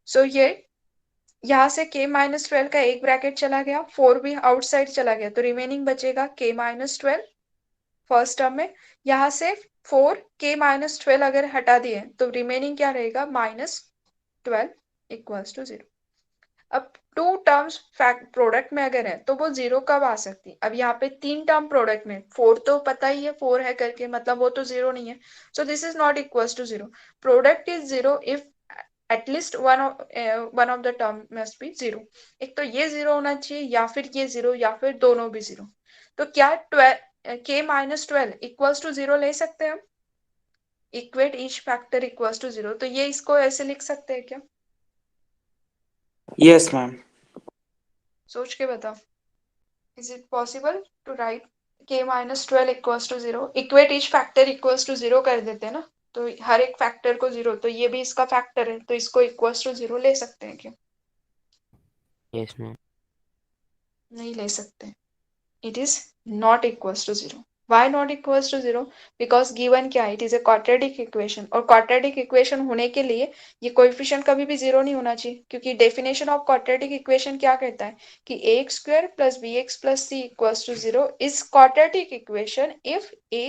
सो ये यहाँ से k minus 12 का एक ब्रैकेट चला गया, 4 भी आउटसाइड चला गया, तो रिमेनिंग बचेगा k minus 12 फर्स्ट टर्म में. यहाँ से 4 k minus 12 अगर हटा दिए तो रिमेनिंग क्या रहेगा, -12 इक्वल्स टू 0. अब 2 टर्म्स प्रोडक्ट में अगर है तो वो 0 कब आ सकती है. अब यहाँ पे 3 टर्म प्रोडक्ट में 4 तो पता ही है 4 है करके, मतलब वो तो 0 नहीं है. So this is not equals to 0. Product is 0 if at least one of the term must be 0. एक तो ये 0 होना चाहिए या फिर ये 0 या फिर दोनों भी 0. तो क्या k minus 12 इक्वल्स टू 0 ले सकते हैं हम, equate each factor equals to 0. तो ये इसको ऐसे लिख सकते हैं क्या, यस मैम. सोच के बताओ. Is it possible to write k minus 12 equals to 0, equate each factor equals to 0 कर देते हैं ना. तो हर एक फैक्टर को 0, तो ये भी इसका फैक्टर है, तो इसको इक्वल्स टू 0 ले सकते हैं क्या? Yes ma'am. नहीं ले सकते, it is not equals to 0. Why not equals to 0? Because given क्या है, it is a quadratic equation, और quadratic equation होने के लिए ये coefficient कभी भी 0 नहीं होना चाहिए, क्योंकि definition of quadratic equation क्या कहता है कि ax square plus bx plus c equals to 0 is quadratic equation if a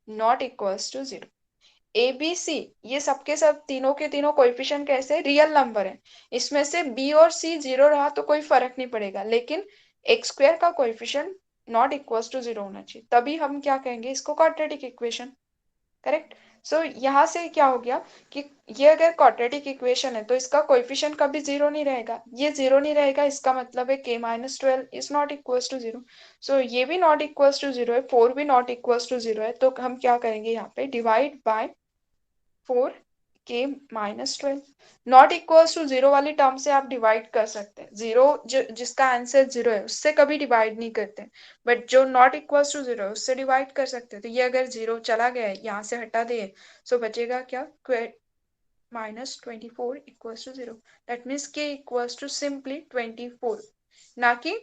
not equals to 0. A b c ये सबके सब तीनों के तीनों कोएफिशिएंट कैसे रियल नंबर है, इसमें से बी और सी 0 रहा तो कोई फर्क नहीं पड़ेगा, लेकिन एक्स स्क्वायर का कोएफिशिएंट नॉट इक्वल्स टू 0 होना चाहिए, तभी हम क्या कहेंगे इसको क्वाड्रेटिक इक्वेशन। करेक्ट। सो यहाँ से क्या हो गया कि ये अगर क्वाड्रेटिक इक्वेशन है तो इसका कोएफिशिएंट कभी 0 नहीं रहेगा, ये 0 नहीं रहेगा, इसका मतलब है k minus 12 is not equals to 0। So ये भी नॉट इक्वल्स टू 0 है, 4 भी नॉट इक्वल्स टू 0 है, तो हम क्या करेंगे यहाँ पे divide by 4k minus 12। Not equals to 0 वाली टर्म से आप डिवाइड कर सकते हैं, 0 जिसका आंसर 0 है उससे कभी डिवाइड नहीं करते, बट जो नॉट इक्वल्स टू 0 है उससे डिवाइड कर सकते हैं। तो ये अगर 0 चला गया है यहाँ से हटा दिए, सो बचेगा क्या, minus 24 equals to 0। That means k equals to simply 24, ना कि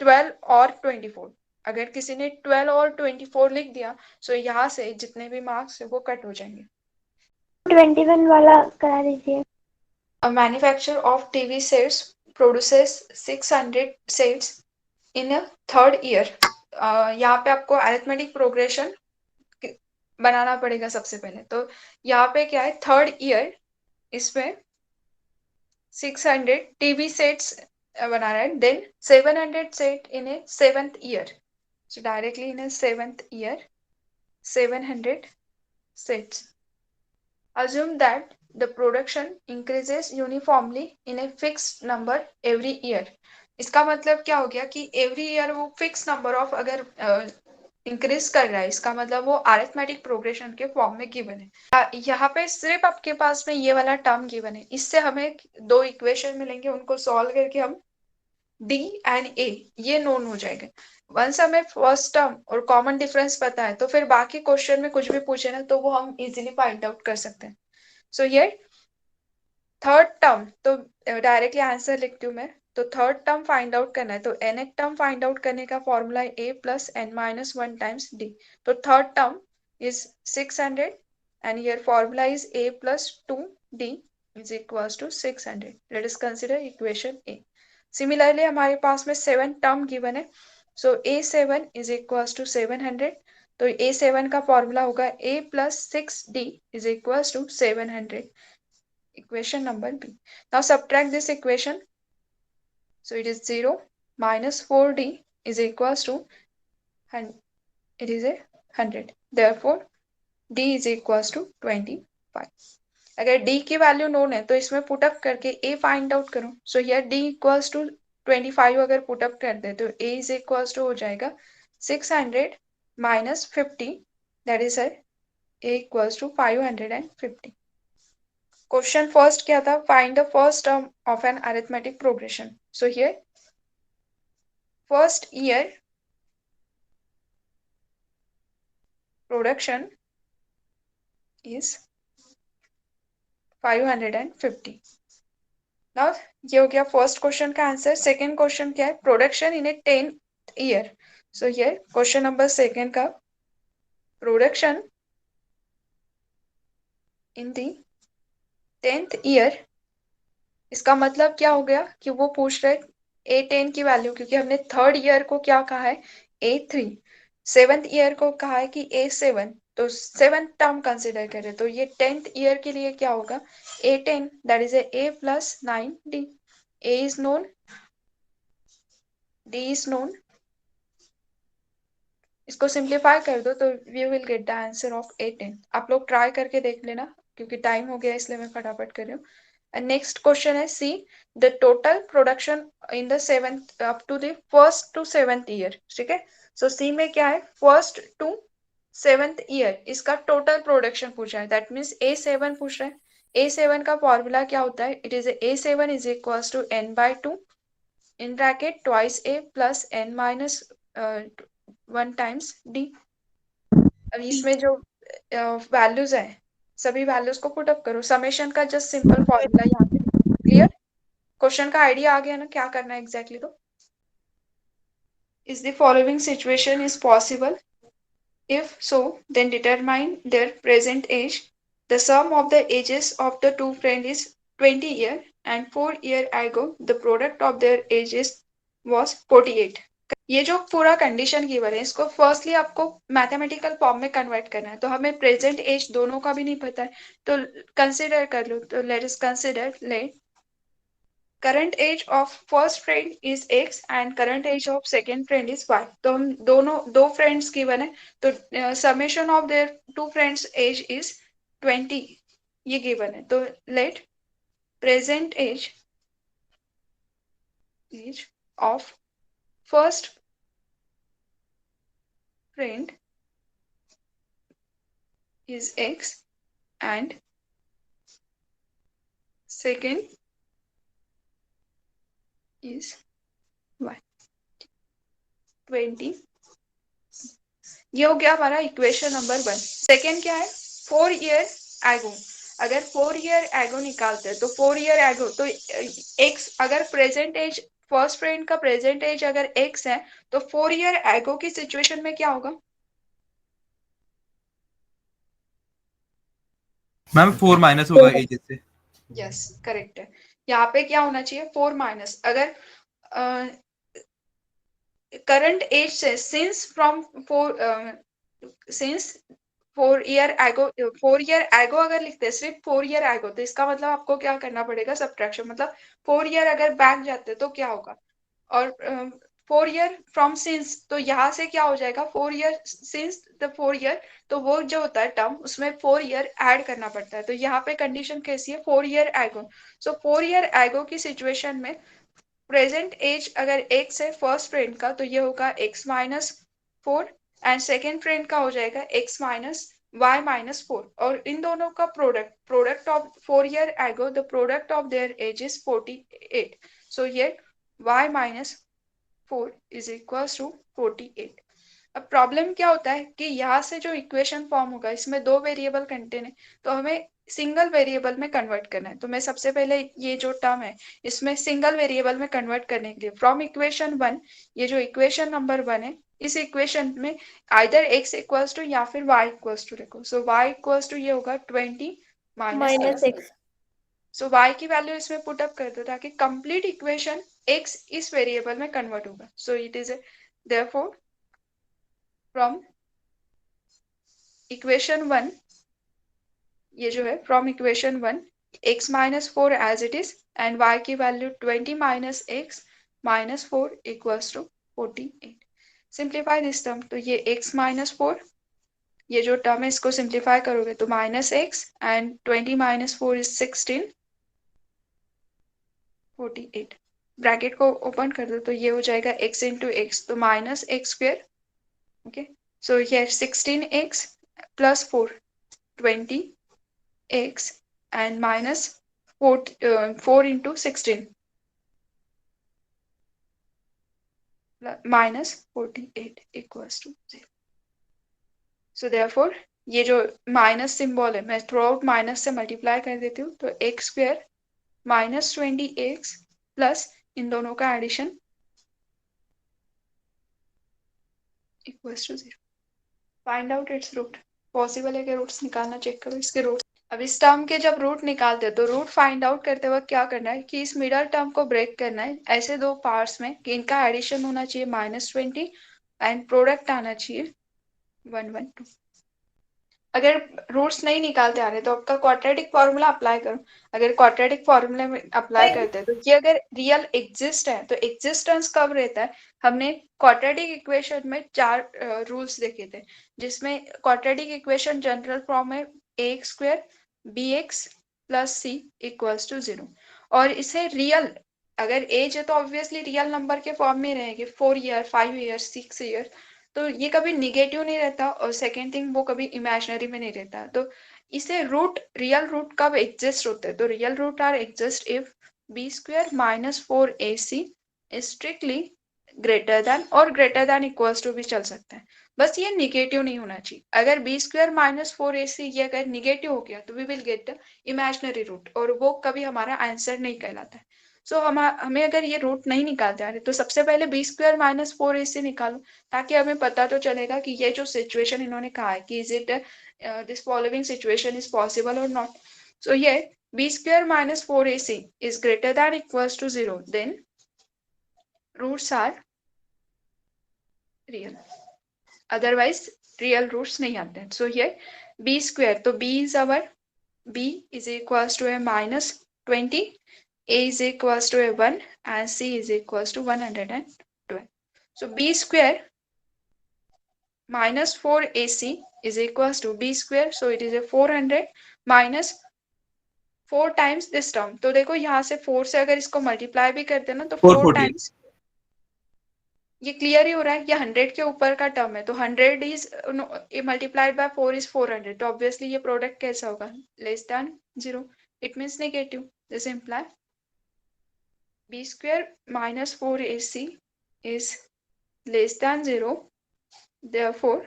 12 और 24। अगर किसी ने 12 और 24 लिख दिया, सो यहाँ से जितने भी मार्क्स है वो कट हो जाएंगे। 21 वाला करा दीजिए। A manufacturer of TV sets produces 600 sets in a third year. यहाँ पे आपको अरिथमेटिक प्रोग्रेशन बनाना पड़ेगा सबसे पहले, तो यहाँ पे क्या है थर्ड ईयर, इसमें 600 टीवी सेट्स बना रहा है, then 700 set in a 7th year, so directly in a 7th year 700 sets. Assume that the production increases uniformly in a fixed number every year. इसका मतलब क्या हो गया कि एवरी ईयर वो फिक्स नंबर ऑफ अगर इंक्रीज कर रहा है, इसका मतलब वो अरिथमेटिक प्रोग्रेशन के फॉर्म में गिवन है। यहाँ पे सिर्फ आपके पास में ये वाला टर्म गिवन है, इससे हमें दो इक्वेशन मिलेंगे, उनको सॉल्व करके हम डी एंड ए ये नोन हो जाएगा। वंस हमें फर्स्ट टर्म और कॉमन डिफरेंस पता है तो फिर बाकी क्वेश्चन में कुछ भी पूछे ना तो वो हम इजीली फाइंड आउट कर सकते हैं। सो ये थर्ड टर्म तो डायरेक्टली आंसर लिखती हूँ मैं, तो थर्ड टर्म फाइंड आउट करना है, तो nth टर्म फाइंड आउट करने का फॉर्मूला है a plus n minus 1 times d। तो third term is 600 and your formula is a plus 2d is equals to 600. Let us consider equation a. Similarly हमारे पास में 7 term given है, so a7 is equals to 700, तो a7 का formula होगा a plus 6d is equals to 700. Equation number b. Now subtract this equation, so it is 0 minus 4d is equals to, and it is a 100, therefore d is equals to 25. अगर d की value known है तो इसमें put up करके a find out करो, so here d equals to 25 अगर put up कर दे तो a इज इक्वल्स टू हो जाएगा 600 minus 50, that is a equals to 550। Question first क्या था, find the first term of an arithmetic progression. So here first year production is 550। Now ये हो गया फर्स्ट क्वेश्चन का आंसर। सेकंड क्वेश्चन क्या है, production in a 10th year. So here question number second का production in the 10th year, इसका मतलब क्या हो गया कि वो पूछ रहे A10 की वैल्यू, क्योंकि हमने थर्ड ईयर को क्या कहा है A3, 7th ईयर को कहा है कि A7, तो 7th टर्म कंसिडर करें, तो ये 10th ईयर के लिए क्या होगा A10, that is A plus 9d। A is known, D is known, इसको सिंप्लीफाई कर दो तो we will get the answer of A10। आप लोग ट्राई करके देख लेना, क्योंकि टाइम हो गया इसलिए मैं फटाफट कर रही हूँ। And next question is C, the total production in the 7th up to the 1st to 7th year, ठीक है। So C में क्या है, 1st to 7th year इसका टोटल प्रोडक्शन पूछा है, दैट मीन्स A7 पूछ रहा है। A7 का फॉर्मूला क्या होता है, it is A7 is equals to n by 2 in bracket twice A plus n minus 1 times D। अब इसमें जो वैल्यूज है सभी वैल्यूज को पुट अप करो, समेशन का जस्ट सिंपल फॉर्मूला यहाँ पे। क्लियर? क्वेश्चन का आइडिया आ गया ना क्या करना है एग्जैक्टली? तो is the following situation is possible? If so, then determine their present age. The sum of the ages of the two friends is 20 years, and 4 years ago, the product of their ages was 48. ये जो पूरा condition given है इसको firstly आपको mathematical form में convert करना है, तो हमें प्रेजेंट एज दोनों का भी नहीं पता है, तो कंसिडर कर लो। तो let us consider, let current age of first friend is x and current age of second friend is y. तो हम दोनों दो फ्रेंड्स गिवन है, तो summation of their two friends age is 20 ये गिवन है। तो let present age of first friend is x and second is y 20। ये हो गया हमारा इक्वेशन नंबर 1। सेकेंड क्या है? 4 ईयर एगो। अगर 4 ईयर एगो निकालते हैं तो 4 ईयर एगो तो एक्स, अगर प्रेजेंट एज फर्स्ट फ्रेंड का प्रेजेंट एज अगर एक्स है तो 4 ईयर एगो की सिचुएशन में क्या होगा? मैम 4 माइनस होगा एजेस से। यस करेक्ट है। यहाँ पे क्या होना चाहिए? 4 माइनस, अगर करंट एज से सिंस फ्रॉम 4 ईयर एगो अगर लिखते हैं सिर्फ 4 ईयर एगो, तो इसका मतलब आपको क्या करना पड़ेगा? सब्ट्रैक्शन, मतलब 4 ईयर अगर बैक जाते तो क्या होगा? और 4 ईयर फ्रॉम सिंस, तो यहाँ से क्या हो जाएगा? 4 ईयर सिंस द 4 ईयर, तो वो जो होता है टर्म उसमें 4 ईयर ऐड करना पड़ता है। तो यहाँ पे कंडीशन कैसी है? 4 ईयर एगो। सो 4 ईयर एगो की सिचुएशन में प्रेजेंट एज अगर एक्स है फर्स्ट फ्रेंड का, तो ये होगा x minus 4 and second friend का हो जाएगा x माइनस y माइनस 4। और इन दोनों का product of 4 year ago, the product of their age is 48। So ये y minus 4 is equal to 48। अब प्रॉब्लम क्या होता है कि यहाँ से जो इक्वेशन फॉर्म होगा इसमें दो वेरिएबल कंटेन है, तो हमें सिंगल वेरिएबल में कन्वर्ट करना है। तो मैं सबसे पहले ये जो टर्म है इसमें सिंगल वेरिएबल में कन्वर्ट करने के लिए फ्रॉम इक्वेशन 1, ये जो इक्वेशन नंबर 1 है इस इक्वेशन में आइदर x इक्वल्स टू या फिर y इक्वल्स टू लिखो। सो y इक्वल्स टू ये होगा 20 माइनस x। सो y की वैल्यू इसमें पुट अप कर दो ताकि कंप्लीट इक्वेशन x इस वेरिएबल में कन्वर्ट होगा। So it is therefore from equation 1, ये जो है from equation 1 x minus 4 as it is and y की value 20 minus x minus 4 equals to 48। Simplify this term, तो ये x माइनस 4, ये जो टर्म है इसको सिंप्लीफाई करोगे तो minus x and 20 minus 4 is 16, 48। Bracket को ओपन कर दो तो ये हो जाएगा x इंटू एक्स, तो माइनस एक्स स्क्वेयर। ओके, सो ये 16x plus 4 20x and minus 4 into 16 minus 48 equals to 0. So therefore ये जो माइनस सिंबल है मैं थ्रू आउट माइनस से मल्टीप्लाई कर देती हूँ, तो x square minus 20x plus इन दोनों का addition equals to 0। Find out its root. Possible है कि रूट्स निकालना, चेक करो इसके रूट। अब इस टर्म के जब रूट निकालते हैं तो रूट फाइंड आउट करते वक्त क्या करना है कि इस मिडल टर्म को ब्रेक करना है ऐसे दो पार्ट्स में कि इनका एडिशन होना चाहिए -20 एंड प्रोडक्ट आना चाहिए 112। अगर रूट्स नहीं निकालते आ रहे तो आपका क्वाड्रेटिक फॉर्मूला अप्लाई करो। अगर क्वाड्रेटिक फॉर्मूले में अप्लाई करते हैं तो ये अगर रियल एग्जिस्ट है तो एग्जिस्टेंस कब रहता है? हमने क्वाड्रेटिक इक्वेशन में 4 रूल्स देखे थे, जिसमें क्वाड्रेटिक इक्वेशन जनरल फॉर्म है ax square bx plus c equals to 0। और इसे रियल अगर एज है तो ऑब्वियसली रियल नंबर के फॉर्म में रहेगी, 4 ईयर 5 ईयर 6 ईयर, तो ये कभी निगेटिव नहीं रहता। और सेकेंड थिंग वो कभी इमेजिनरी में नहीं रहता। तो इसे रूट, रियल रूट कब एग्जिस्ट होते हैं? तो real root are exist if b square minus 4ac is strictly greater than और ग्रेटर देन इक्वल्स टू भी चल सकता है, बस ये निगेटिव नहीं होना चाहिए। अगर बी स्क्वायर माइनस 4ac ये अगर निगेटिव हो गया तो we will get the imaginary root, और वो कभी हमारा आंसर नहीं कहलाता है। सो हमें अगर ये रूट नहीं निकालते आ रहे तो सबसे पहले बी स्क्वायर माइनस 4ac निकालो, ताकि हमें पता तो चलेगा कि ये जो सिचुएशन इन्होंने कहा है कि is it this following situation is possible और नॉट। सो ये b square minus 4ac is greater than equals to 0, then roots are real, otherwise real roots नहीं आते हैं। So here b square, तो b is our b is equals to a minus 20, a is equals to a 1 and c is equals to 112. So b square minus 4ac is equals to b square, so it is a 400 minus 4 times this term. तो देखो यहाँ से 4 से अगर इसको multiply भी करते हैं ना तो 4 448 टाइम्स, ये क्लियर ही हो रहा है, ये 100 के ऊपर का टर्म है, तो 100 इज मल्टीप्लाइड बाय 4 इज 400, तो ऑब्वियसली ये प्रोडक्ट कैसा होगा, less than 0, it means negative. This imply b square minus 4ac is less than 0, therefore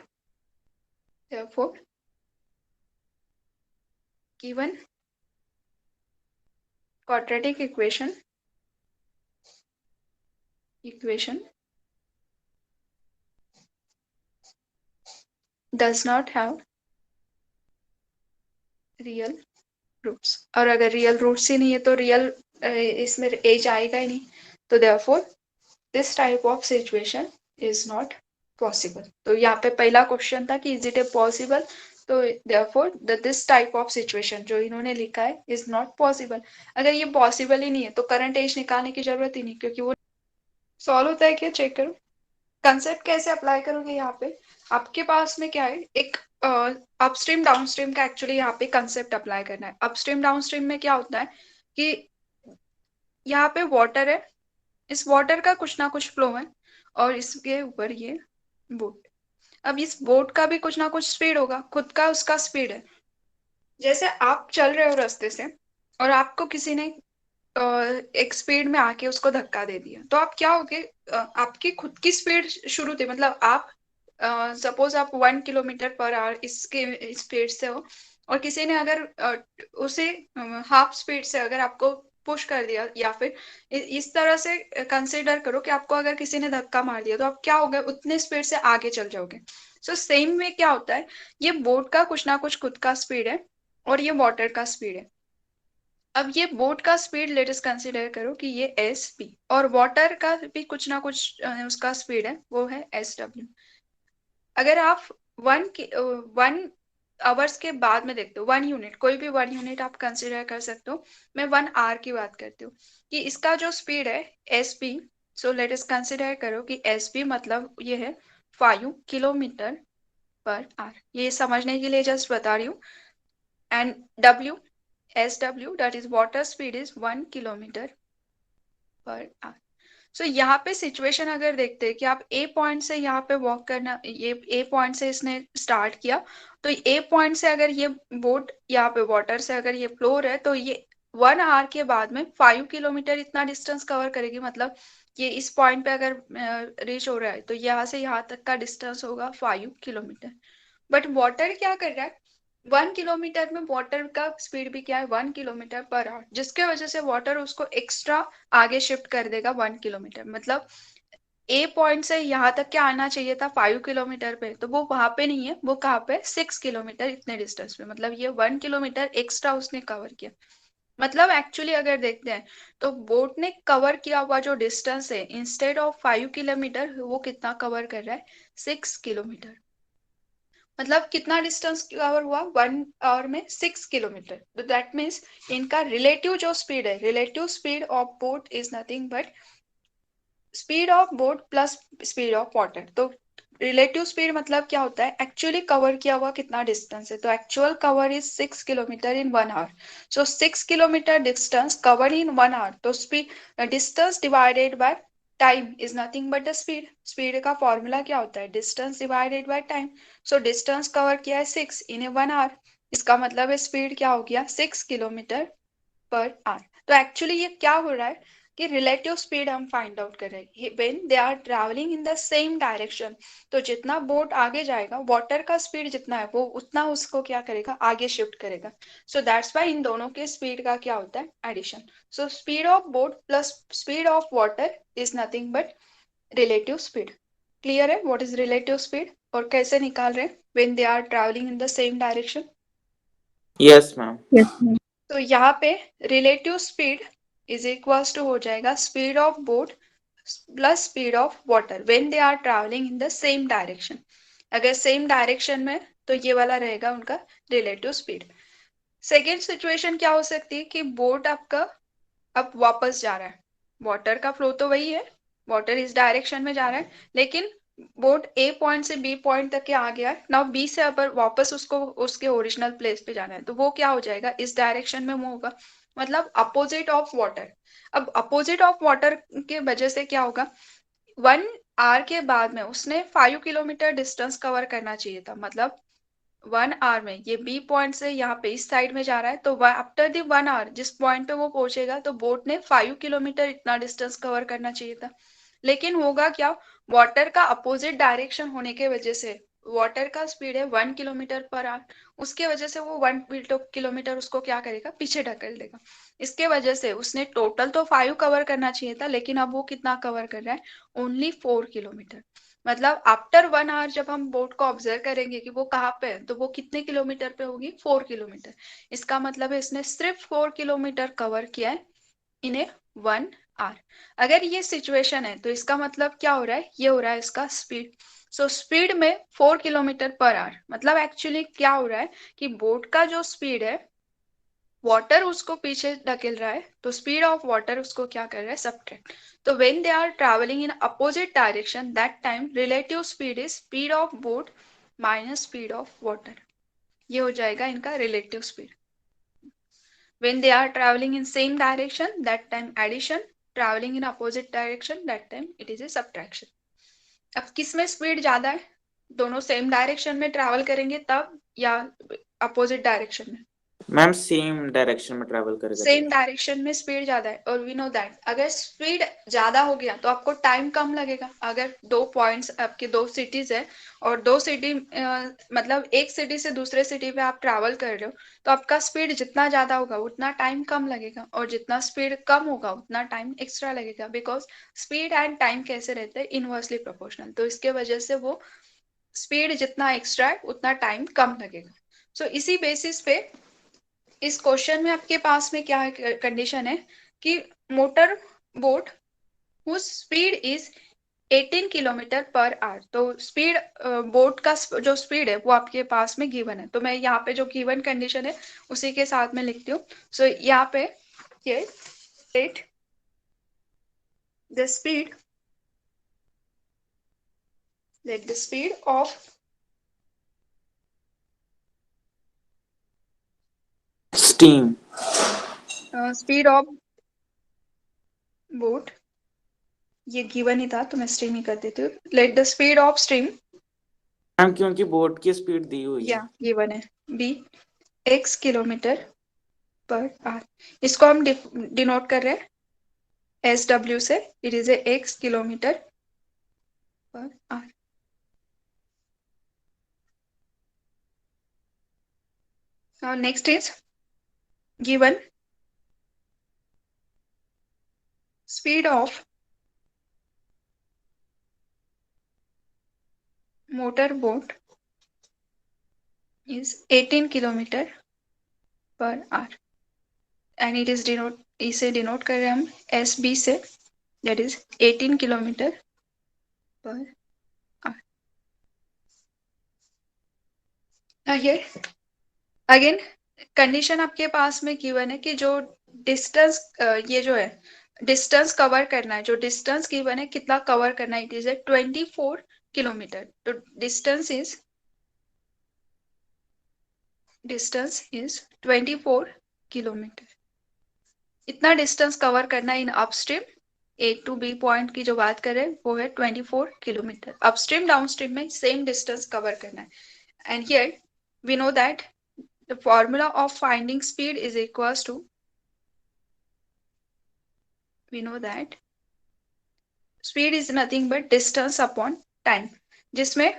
given quadratic equation does not have real roots, और अगर रियल रूट्स ही नहीं है तो real इसमें एज आएगा ही नहीं, तो therefore this type of situation is not possible। तो यहाँ पे पहला क्वेश्चन था कि is it a possible, तो therefore this type of situation जो इन्होंने लिखा है is not possible। अगर ये पॉसिबल ही नहीं है तो करंट एज निकालने की जरूरत ही नहीं, क्योंकि वो सॉल्व होता है क्या, चेक करो। कंसेप्ट कैसे अप्लाई करोगे, यहाँ पे आपके पास में क्या है, एक अपस्ट्रीम डाउनस्ट्रीम का एक्चुअली यहाँ पे कंसेप्ट अप्लाई करना है। अपस्ट्रीम डाउनस्ट्रीम में क्या होता है कि यहाँ पे वाटर है, इस वाटर का कुछ ना कुछ फ्लो है और इसके ऊपर ये बोट। अब इस बोट का भी कुछ ना कुछ स्पीड होगा, खुद का उसका स्पीड है। जैसे आप चल रहे हो रास्ते से और आपको किसी ने एक स्पीड में आके उसको धक्का दे दिया, तो आप क्या होगे, आपकी खुद की स्पीड शुरू थी, मतलब आप सपोज आप 1 किलोमीटर पर आवर इसके स्पीड से हो, और किसी ने अगर उसे हाफ स्पीड से अगर आपको पुश कर दिया, या फिर इस तरह से कंसीडर करो कि आपको अगर किसी ने धक्का मार दिया तो आप क्या होगे, उतने स्पीड से आगे चल जाओगे। सो सेम में क्या होता है, ये बोट का कुछ ना कुछ खुद का स्पीड है और ये वाटर का स्पीड है। अब ये बोट का स्पीड लेटेस्ट कंसीडर करो कि ये एस पी, और वाटर का भी कुछ ना कुछ उसका स्पीड है, वो है एस डब्ल्यू। अगर आप 1 आवर्स के बाद में देखते हो, 1 यूनिट, कोई भी 1 यूनिट आप कंसीडर कर सकते हो, मैं 1 आवर की बात करती हूँ कि इसका जो स्पीड है एस पी। सो लेटेस्ट कंसीडर करो कि एस पी मतलब ये है 5 किलोमीटर पर आवर, ये समझने के लिए जस्ट बता रही हूँ। And W, SW that is water speed is 1 kilometre per hour. So यहाँ पे सिचुएशन अगर देखते हैं कि आप ए पॉइंट से यहाँ पे वॉक करना, ये ए पॉइंट से इसने स्टार्ट किया, तो ए पॉइंट से अगर ये बोट यहाँ पे वाटर से अगर ये फ्लोर है, तो ये 1 आवर के बाद में 5 किलोमीटर इतना डिस्टेंस कवर करेगी। मतलब ये इस पॉइंट पे अगर रीच हो रहा है तो यहाँ से यहाँ तक का डिस्टेंस होगा 5 किलोमीटर। बट वाटर क्या कर रहा है, 1 किलोमीटर में वाटर का स्पीड भी क्या है, 1 किलोमीटर पर आवर, जिसके वजह से वाटर उसको एक्स्ट्रा आगे शिफ्ट कर देगा 1 किलोमीटर। मतलब ए पॉइंट से यहाँ तक क्या आना चाहिए था 5 किलोमीटर पे, तो वो वहां पे नहीं है, वो कहाँ पे 6 किलोमीटर इतने डिस्टेंस पे, मतलब ये 1 किलोमीटर एक्स्ट्रा उसने कवर किया। मतलब एक्चुअली अगर देखते हैं तो बोट ने कवर किया हुआ जो डिस्टेंस है इंस्टेड ऑफ 5 किलोमीटर, वो कितना कवर कर रहा है, 6 किलोमीटर। मतलब कितना डिस्टेंस कवर हुआ 1 आवर में, 6 किलोमीटर। तो दैट मीन्स इनका रिलेटिव जो स्पीड है, relative speed of boat is nothing but speed of boat plus speed of water. तो रिलेटिव स्पीड मतलब क्या होता है, एक्चुअली कवर किया हुआ कितना डिस्टेंस है, तो actual cover is 6 kilometre in 1 hour. So 6 kilometre distance cover in 1 hour, तो speed distance divided by time is nothing but the speed. Speed का फॉर्मूला क्या होता है, distance divided by time. So distance cover किया है 6 इन 1 our, इसका मतलब है स्पीड क्या हो गया 6 किलोमीटर पर आवर। तो एक्चुअली ये क्या हो रहा है, कि रिलेटिव स्पीड हम फाइंड आउट कर रहे हैं when they are travelling in the same direction. तो जितना बोट आगे जाएगा, वाटर का स्पीड जितना है वो उतना उसको क्या करेगा, आगे शिफ्ट करेगा। सो दैट्स वाई इन दोनों के स्पीड का क्या होता है, addition. So speed of boat plus speed of water is nothing but relative speed. Clear है व्हाट इज रिलेटिव स्पीड और कैसे निकाल रहे हैं when they are travelling in the same direction. Yes ma'am. तो यहाँ पे relative speed is equals to हो जाएगा speed of boat plus speed of water when they are travelling in the same direction. अगर सेम डायरेक्शन में तो ये वाला रहेगा उनका रिलेटिव स्पीड। सेकेंड सिचुएशन क्या हो सकती है कि बोट आपका अब वापस जा रहा है, वाटर का फ्लो तो वही है, वाटर इस डायरेक्शन में जा रहा है, लेकिन बोट ए पॉइंट से बी पॉइंट तक के आ गया है। नाउ बी से अगर वापस उसको उसके ओरिजिनल प्लेस पे जाना है तो वो क्या हो जाएगा, इस डायरेक्शन में मूव होगा, मतलब अपोजिट ऑफ वाटर। अब अपोजिट ऑफ वाटर के वजह से क्या होगा, 1 आवर के बाद में उसने 5 किलोमीटर डिस्टेंस कवर करना चाहिए था, मतलब 1 आवर में ये बी पॉइंट से यहाँ पे इस साइड में जा रहा है, तो आफ्टर द 1 आवर जिस पॉइंट पे वो पहुंचेगा तो बोट ने 5 किलोमीटर इतना डिस्टेंस कवर करना चाहिए था। लेकिन होगा क्या, वाटर का अपोजिट डायरेक्शन होने के वजह से वाटर का स्पीड है 1 किलोमीटर पर आवर, उसके वजह से वो 1 किलोमीटर उसको क्या करेगा, पीछे ढकेल देगा। इसके वजह से उसने टोटल तो 5 कवर करना चाहिए था, लेकिन अब वो कितना कवर कर रहा है, ओनली 4 किलोमीटर। मतलब आफ्टर 1 आवर जब हम बोट को ऑब्जर्व करेंगे कि वो कहाँ पे है, तो वो कितने किलोमीटर पे होगी, 4 किलोमीटर। इसका मतलब है इसने सिर्फ 4 किलोमीटर कवर किया है इन ए 1 आवर। अगर ये सिचुएशन है तो इसका मतलब क्या हो रहा है, ये हो रहा है इसका स्पीड। सो स्पीड में 4 किलोमीटर पर आवर, मतलब एक्चुअली क्या हो रहा है कि बोट का जो स्पीड है, वाटर उसको पीछे ढकेल रहा है, तो स्पीड ऑफ वाटर उसको क्या कर रहा है, सब्ट्रैक्ट। तो when they are travelling in opposite direction that time relative speed is speed of boat minus speed of water. ये हो जाएगा इनका relative speed. When they are traveling in same direction, that time addition. Traveling in opposite direction, that time it is a subtraction. अब किसमें speed ज्यादा है, दोनों same direction में ट्रैवल करेंगे तब या अपोजिट डायरेक्शन में, मैम सेम डायरेक्शन में ट्रैवल करेगा सेम तो। डायरेक्शन में स्पीड ज्यादा है। और वी नो दैट अगर स्पीड ज्यादा हो गया तो आपको टाइम कम लगेगा। अगर दो पॉइंट्स आपके दो सिटीज है और दो सिटी मतलब एक सिटी से दूसरे सिटी पे आप ट्रैवल कर रहे हो, तो आपका स्पीड जितना ज्यादा होगा उतना टाइम कम लगेगा, और जितना स्पीड कम होगा उतना टाइम एक्स्ट्रा लगेगा, बिकॉज स्पीड एंड टाइम कैसे रहते हैं, इनवर्सली प्रोपोर्शनल। तो इसके वजह से वो स्पीड जितना एक्स्ट्रा है उतना टाइम कम लगेगा। सो इसी बेसिस पे इस क्वेश्चन में आपके पास में क्या कंडीशन है कि motor boat whose speed is 18 kilometre per our. तो स्पीड बोट का जो स्पीड है वो आपके पास में गिवन है, तो मैं यहाँ पे जो गिवन कंडीशन है उसी के साथ में लिखती हूँ। सो यहाँ पे ये let the speed of steam. Speed of boat, ये गिवन ही था तो मैं स्ट्रीम ही कर देती हूँ। Let the speed of stream, ma'am क्योंकि बोट की स्पीड दी हुई है। या गिवन है be x kilometre per hour. इसको हम डिनोट कर रहे हैं SW से, it is a x kilometre per hour. Now next is given speed of motor boat is 18 kilometer per hour and it is denote, इसे denote कर रहे हैं हम SB से, that is 18 kilometre per our. Here again condition आपके पास में given है कि जो डिस्टेंस ये जो है डिस्टेंस कवर करना है, जो डिस्टेंस गिवन है कितना कवर करना है, इट इज 24 किलोमीटर। तो डिस्टेंस इज 24 किलोमीटर। इतना डिस्टेंस कवर करना in upstream A to B point की जो बात करें वो है 24 किलोमीटर। अपस्ट्रीम डाउनस्ट्रीम में सेम डिस्टेंस कवर करना है। And here we know that the formula of finding speed is equals to we know that speed is nothing but distance upon time, जिसमें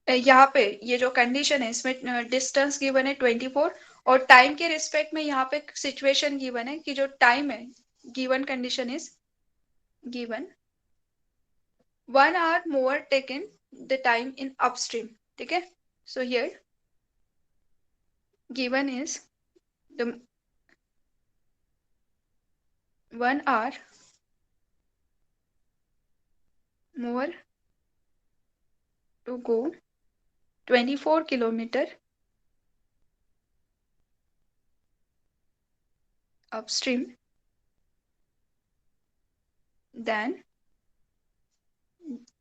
यहाँ पे ये जो कंडीशन है इसमें डिस्टेंस गिवन है 24 और टाइम के रिस्पेक्ट में यहाँ पे सिचुएशन गिवन है कि जो टाइम है given condition is given 1 hour more taken the time in upstream. ठीक है, so here given is the 1 hour more to go 24 kilometer upstream than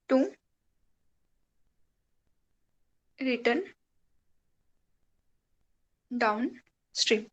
to return downstream.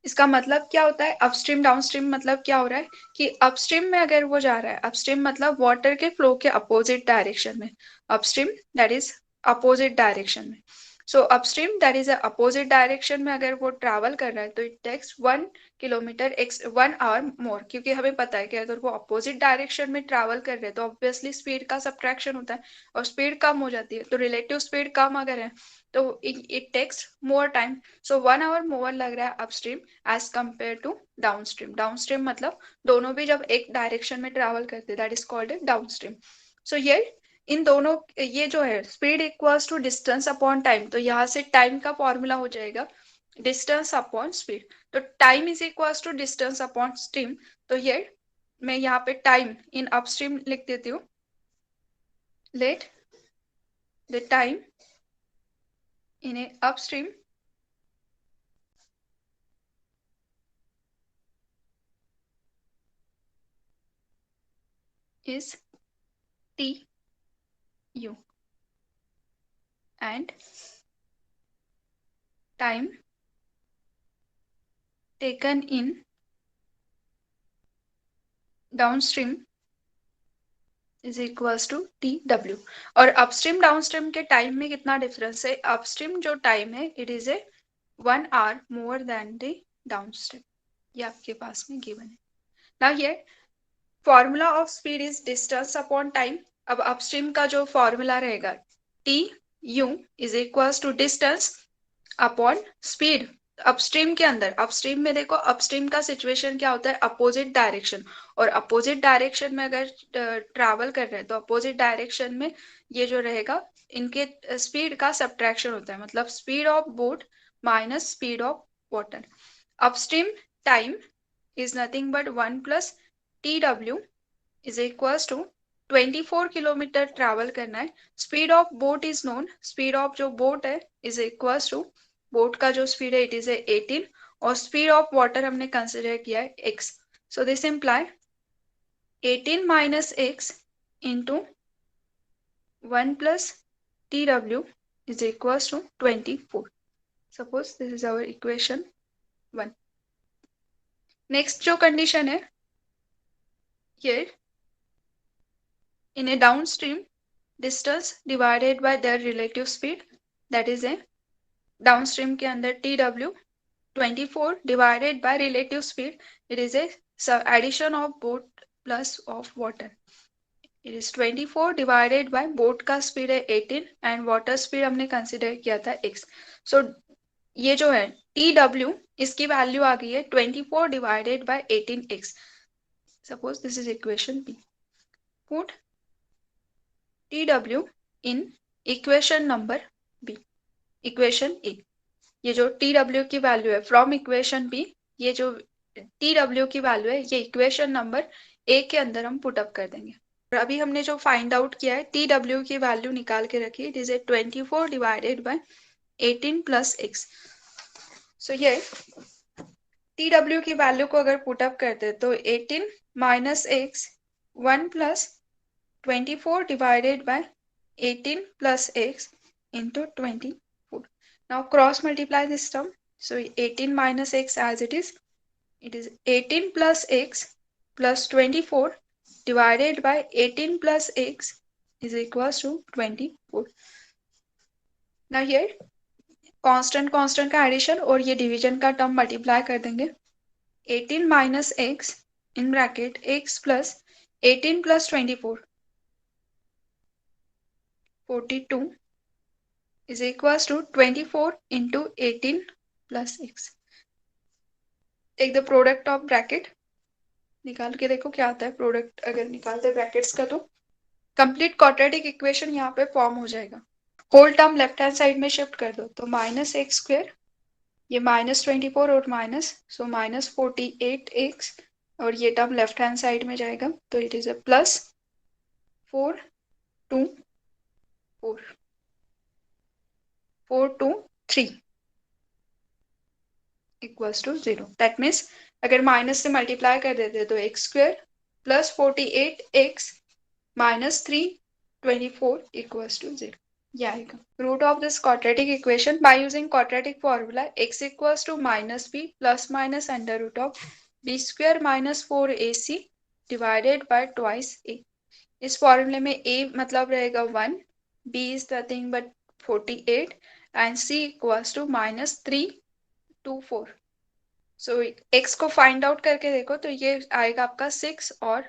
इसका मतलब क्या होता है अपस्ट्रीम डाउनस्ट्रीम, मतलब क्या हो रहा है कि अपस्ट्रीम में अगर वो जा रहा है, अपस्ट्रीम मतलब वाटर के फ्लो के अपोजिट डायरेक्शन में, upstream that is opposite direction में, so upstream that is opposite direction में अगर वो ट्रैवल कर रहा है तो it takes 1 kilometre 1 hour more, क्योंकि हमें पता है कि अगर वो अपोजिट डायरेक्शन में ट्रैवल कर रहे हैं तो ऑब्वियसली स्पीड का सब्ट्रैक्शन होता है और स्पीड कम हो जाती है, तो रिलेटिव स्पीड कम अगर है तो it takes more time, so 1 hour more लग रहा है upstream as compare to downstream. Downstream मतलब दोनों भी जब एक डायरेक्शन में ट्रैवल करते हैं that is called a downstream. So ये इन दोनों ये जो है speed equals to distance upon time, तो यहाँ से टाइम का फॉर्मूला हो जाएगा डिस्टेंस अपॉन स्पीड, तो time is equals to distance upon stream. तो ये मैं यहाँ पे टाइम इन अपस्ट्रीम लिख देती हूँ, let the time in a upstream is TU and time taken in downstream is equals to TW. और अपस्ट्रीम डाउनस्ट्रीम के टाइम में कितना डिफरेंस है, अपस्ट्रीम जो टाइम है it is a 1 hour more than the downstream, ये आपके पास में गिवन है. Now here formula of speed is distance upon time. अब अपस्ट्रीम का जो फॉर्मूला रहेगा TU is equals to distance upon speed. Upstream के अंदर, अपस्ट्रीम में देखो अपस्ट्रीम का सिचुएशन क्या होता है अपोजिट डायरेक्शन, और अपोजिट डायरेक्शन में अगर ट्रैवल कर रहे हैं तो अपोजिट डायरेक्शन में ये जो रहेगा इनके स्पीड का सब्ट्रैक्शन होता है, मतलब speed of boat minus speed of water. Upstream time is nothing but 1 plus TW is equals to 24 kilometre travel करना है. Speed of boat is known, speed of जो बोट है इज इक्वल्स टू, बोट का जो speed है it is 18 और speed of water हमने consider किया है x. So this imply 18 minus x into 1 plus TW is equals to 24. Suppose this is our equation 1. Next जो condition है, here in a downstream distance divided by their relative speed, that is a downstream के अंदर TW 24 divided by relative speed, it is a addition of boat plus of water. It is 24 divided by boat का speed है 18 and water speed हमने consider किया था x. So ये जो है TW इसकी वैल्यू आ गई है 24 divided by 18x. Suppose this is equation B. Put TW in equation number B. Equation A. ये जो TW की वैल्यू है फ्रॉम इक्वेशन B, ये जो TW की वैल्यू है ये इक्वेशन नंबर A के अंदर हम पुट अप कर देंगे. और अभी हमने जो फाइंड आउट किया है TW की वैल्यू निकाल के रखी है, it is A 24 divided by 18 plus x. सो ये TW की वैल्यू को अगर पुट अप करते हैं तो 18 minus x 1 plus 24 divided by 18 plus x into 24. Now cross multiply this term. So 18 minus x as it is 18 plus x plus 24 divided by 18 plus x is equals to 24. Now here constant का addition और ये division का term multiply कर देंगे. 18 minus x in bracket x plus 18 plus 24, 42 is equals to 24 into 18 plus x. Take the product of bracket, निकाल के देखो क्या आता है प्रोडक्ट अगर निकालते ब्रैकेट्स का, तो कंप्लीट क्वाड्रेटिक इक्वेशन यहाँ पे फॉर्म हो जाएगा। Whole term left hand side में शिफ्ट कर दो, तो माइनस एक्स स्क्वायर, ये माइनस 24 और माइनस, सो माइनस 48x, और ये टर्म लेफ्ट हैंड साइड में जाएगा, तो it is a plus 4 2 4 4 2 3 equals to 0। That means अगर माइनस से मल्टीप्लाई कर देते तो x square plus 48x minus 324 equals to 0, ये आएगा। Root of this quadratic equation by using quadratic formula x equals to minus B plus minus under root of B square minus 4ac divided by twice a। इस फॉर्मूले में a मतलब रहेगा 1, b is nothing but 48 and c equals to minus 324। So x को find out करके देखो तो ये आएगा आपका 6 और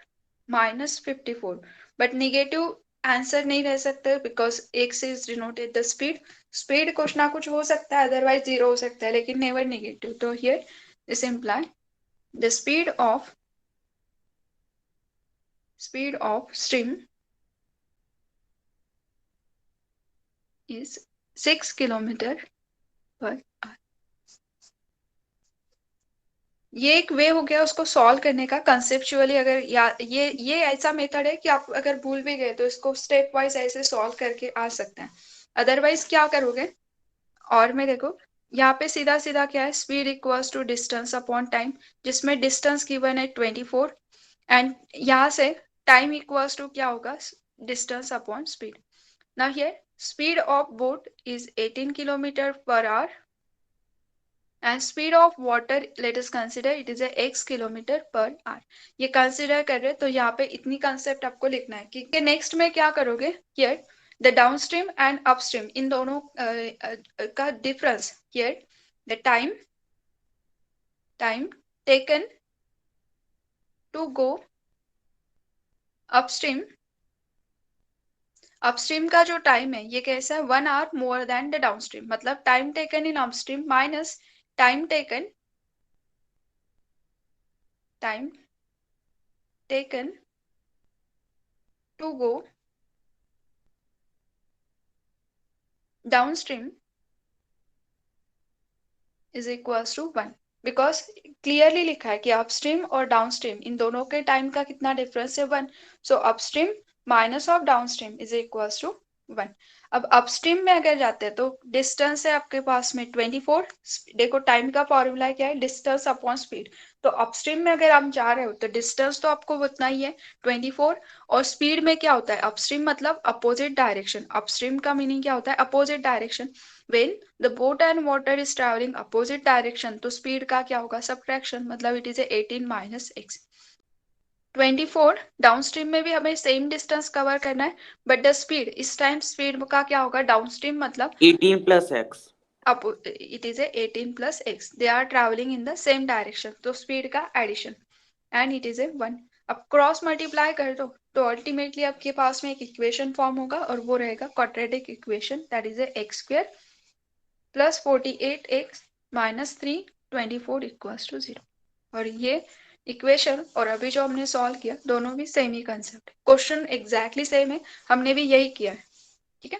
माइनस 54, बट निगेटिव आंसर नहीं रह सकते because x is denoted the speed. Speed कुछ ना कुछ हो सकता है, अदरवाइज 0 हो सकता है, लेकिन नेवर निगेटिव। तो here this imply the speed of stream is 6 kilometre per our. ये एक वे हो गया उसको सॉल्व करने का कंसेप्चुअली। अगर ये ऐसा मेथड है कि आप अगर भूल भी गए तो इसको स्टेप वाइज ऐसे सॉल्व करके आ सकते हैं। अदरवाइज क्या करोगे, और में देखो यहाँ पे सीधा सीधा क्या है, speed equals to distance upon time, जिसमें डिस्टेंस गिवन है 24 एंड यहाँ से टाइम इक्वल्स टू क्या होगा, distance upon speed. Now here speed of boat is 18 kilometer per hour and speed of water, let us consider it is a x kilometer per hour। ये consider कर रहे, तो यहाँ पे इतनी कंसेप्ट आपको लिखना है कि नेक्स्ट में क्या करोगे, here the downstream and upstream इन दोनों का difference, here the time taken to go upstream का जो टाइम है ये कैसा है, 1 hour more than the downstream, मतलब time taken in upstream minus time taken to go downstream is equals to 1, because clearly लिखा है कि अपस्ट्रीम और डाउनस्ट्रीम इन दोनों के टाइम का कितना डिफरेंस है, 1। So upstream minus of downstream is equals to 1। अब अपस्ट्रीम में अगर जाते हैं तो डिस्टेंस है आपके पास में 24, देखो टाइम का फॉर्मूला क्या है, डिस्टेंस अपॉन स्पीड। तो अपस्ट्रीम में अगर आप जा रहे हो तो डिस्टेंस तो आपको उतना ही है 24, और स्पीड में क्या होता है, अपस्ट्रीम मतलब अपोजिट डायरेक्शन। अपस्ट्रीम का मीनिंग क्या होता है, opposite direction. when the boat and water is traveling opposite direction, तो स्पीड का क्या होगा, सब्ट्रैक्शन, मतलब it is 18 minus x. 24 downstream में भी हमें सेम डिस्टेंस कवर करना है, बट द स्पीड, इस टाइम स्पीड का क्या होगा, डाउनस्ट्रीम मतलब 18 plus x। it is a 18 plus x, they are traveling in the same direction, तो स्पीड का addition, and it is a 1। अब क्रॉस मल्टीप्लाई कर दो तो अल्टीमेटली आपके पास में एक इक्वेशन फॉर्म होगा, और वो रहेगा quadratic equation, that is a x square plus 48x minus 324 equals to 0। और ये इक्वेशन और अभी जो हमने सॉल्व किया दोनों भी सेम ही कंसेप्ट है, क्वेश्चन एग्जैक्टली सेम है, हमने भी यही किया है, ठीक है।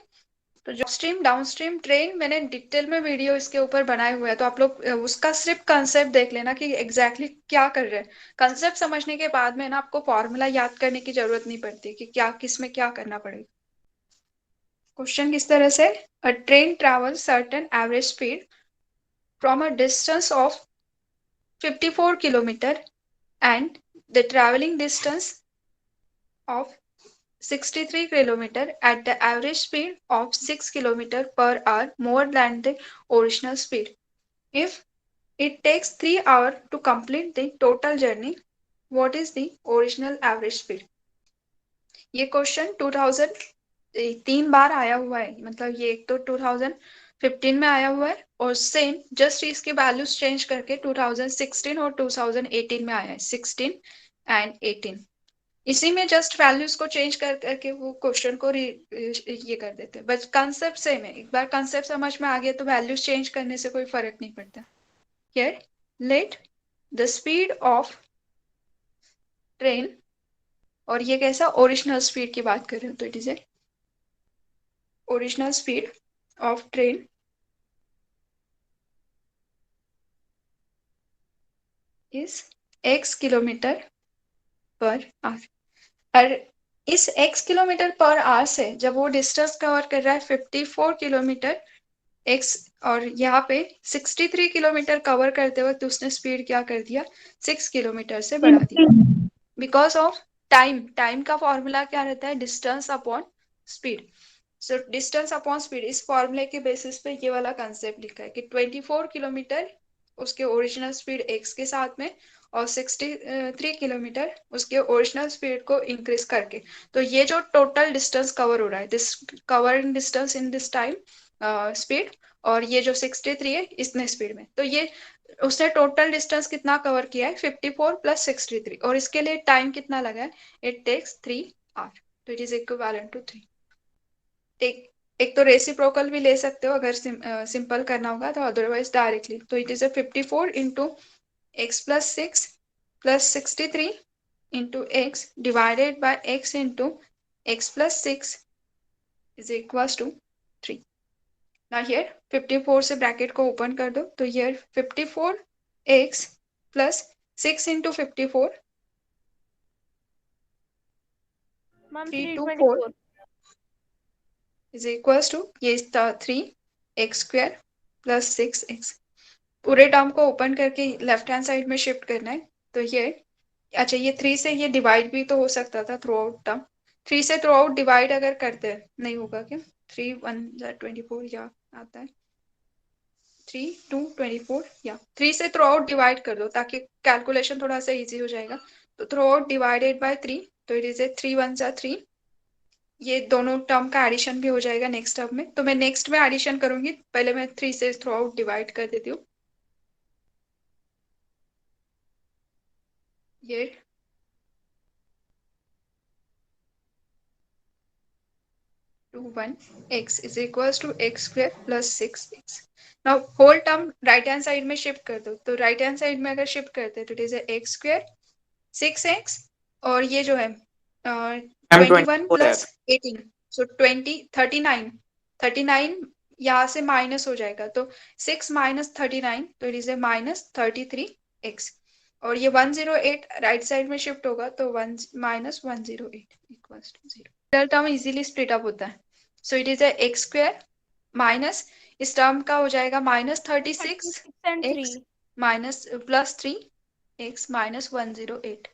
तो जो स्ट्रीम डाउनस्ट्रीम ट्रेन मैंने डिटेल में वीडियो इसके ऊपर बनाए हुए हैं, तो आप लोग उसका सिर्फ कंसेप्ट देख लेना कि एग्जैक्टली क्या कर रहे हैं। कंसेप्ट समझने के बाद में ना आपको फॉर्मूला याद करने की जरूरत नहीं पड़ती कि क्या किस में क्या करना पड़ेगा। क्वेश्चन किस तरह से, अ train travel certain average speed from a distance of 54 kilometre and the traveling distance of 63 kilometer at the average speed of 6 kilometer per hour more than the original speed. If it takes 3 hours to complete the total journey, what is the original average speed? ये question 2000 3 बार आया हुआ है, मतलब ये एक तो 15 में आया हुआ है, और सेम जस्ट इसकी वैल्यूज चेंज करके 2016 और 2018 में आया है, 16 एंड 18। इसी में जस्ट वैल्यूज को चेंज करके वो क्वेश्चन को ये कर देते हैं, बट कंसेप्ट सेम है। एक बार कंसेप्ट समझ में आ गया तो वैल्यूज चेंज करने से कोई फर्क नहीं पड़ता। Here let the speed of train, और ये कैसा ओरिजिनल स्पीड की बात कर रहे हो, तो it is A original speed of train is x kilometre per our. और इस x किलोमीटर पर आवर से जब वो डिस्टेंस कवर कर रहा है 54 किलोमीटर x, और यहाँ पे 63 किलोमीटर कवर करते वक्त उसने स्पीड क्या कर दिया, 6 किलोमीटर से बढ़ा दिया, बिकॉज ऑफ टाइम का फॉर्मूला क्या रहता है, distance upon speed. So distance upon speed, इस फॉर्मूले के बेसिस पे ये वाला कंसेप्ट लिखा है कि 24 किलोमीटर उसके ओरिजिनल स्पीड x के साथ में, और 63 किलोमीटर उसके ओरिजिनल स्पीड को इंक्रीज करके। तो ये जो टोटल डिस्टेंस कवर हो रहा है, this covering distance in this time speed, और ये जो 63 है इतने स्पीड में, तो ये उसने टोटल डिस्टेंस कितना कवर किया है, 54 प्लस 63, और इसके लिए टाइम कितना लगा है, इट टेक्स 3 आवर, तो इट इज इक्विवेलेंट टू 3। एक तो रेसिप्रोकल भी ले सकते हो अगर सिंपल करना होगा, तो अदरवाइज डायरेक्टली, तो it is a 54 into x plus 6 plus 63 into x divided by x into x plus 6 is equals to 3। Now here 54 से ब्रैकेट को ओपन कर दो, तो here 54x plus 6 into 54, ma'am 324 is equals to, ये 3x square plus 6x। पूरे term को open करके left hand side में शिफ्ट करना है, तो ये अच्छा, ये 3 से ये डिवाइड भी तो हो सकता था थ्रू आउट टर्म, 3 से थ्रू आउट डिवाइड अगर करते हैं नहीं होगा क्या, 3 1 24 या आता है 3 2 24, या 3 से थ्रू आउट डिवाइड कर दो ताकि कैलकुलेशन थोड़ा सा इजी हो जाएगा। तो थ्रू आउट डिवाइडेड बाय 3, तो इट इज ए 3 1 3, ये दोनों टर्म का एडिशन भी हो जाएगा नेक्स्ट टर्म में। तो मैं नेक्स्ट में एडिशन करूंगी, पहले मैं 3 से थ्रू आउट डिवाइड कर देती हूँ। ये 1x is equals to x square plus 6x। Now whole term right hand side में शिफ्ट कर दो, तो राइट हैंड साइड में अगर शिफ्ट करते हैं तो it is x square 6x, और ये जो है 21 प्लस 18, सो 39 यहाँ से माइनस हो जाएगा, तो 6 माइनस 39, तो it is A minus 33x, और ये 108 राइट साइड में शिफ्ट होगा, तो 1 minus 108 equals to 0। Term easily split up होता है, so it is a x square minus, इस टर्म का हो जाएगा minus 36 x minus plus 3 x minus 108।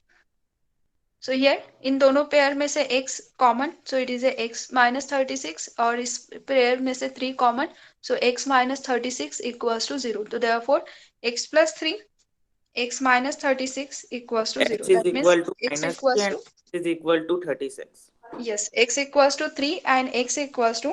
So here इन दोनों पेयर में से x common, so it is a x minus 36, और इस पेयर में से 3 common, so x minus 36 equals to 0। तो therefore x plus 3 x minus 36 equals to 0. That means x equals to is equal to 36. Yes, x equals to 3 and x equals to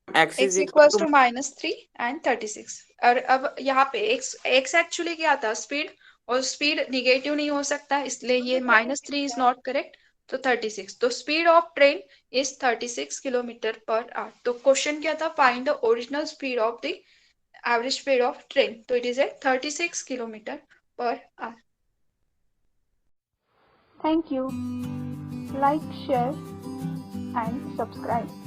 X is x equals to minus 3 and 36। और अब यहाँ पे x actually क्या था, speed, और speed negative नहीं हो सकता, इसलिए ये -3 इज नॉट करेक्ट, तो 36। तो speed of train is 36 kilometre per our. तो क्वेश्चन क्या था, find the original speed of the average speed of train, so it is a 36 kilometer per hour. Thank you. Like, share and subscribe.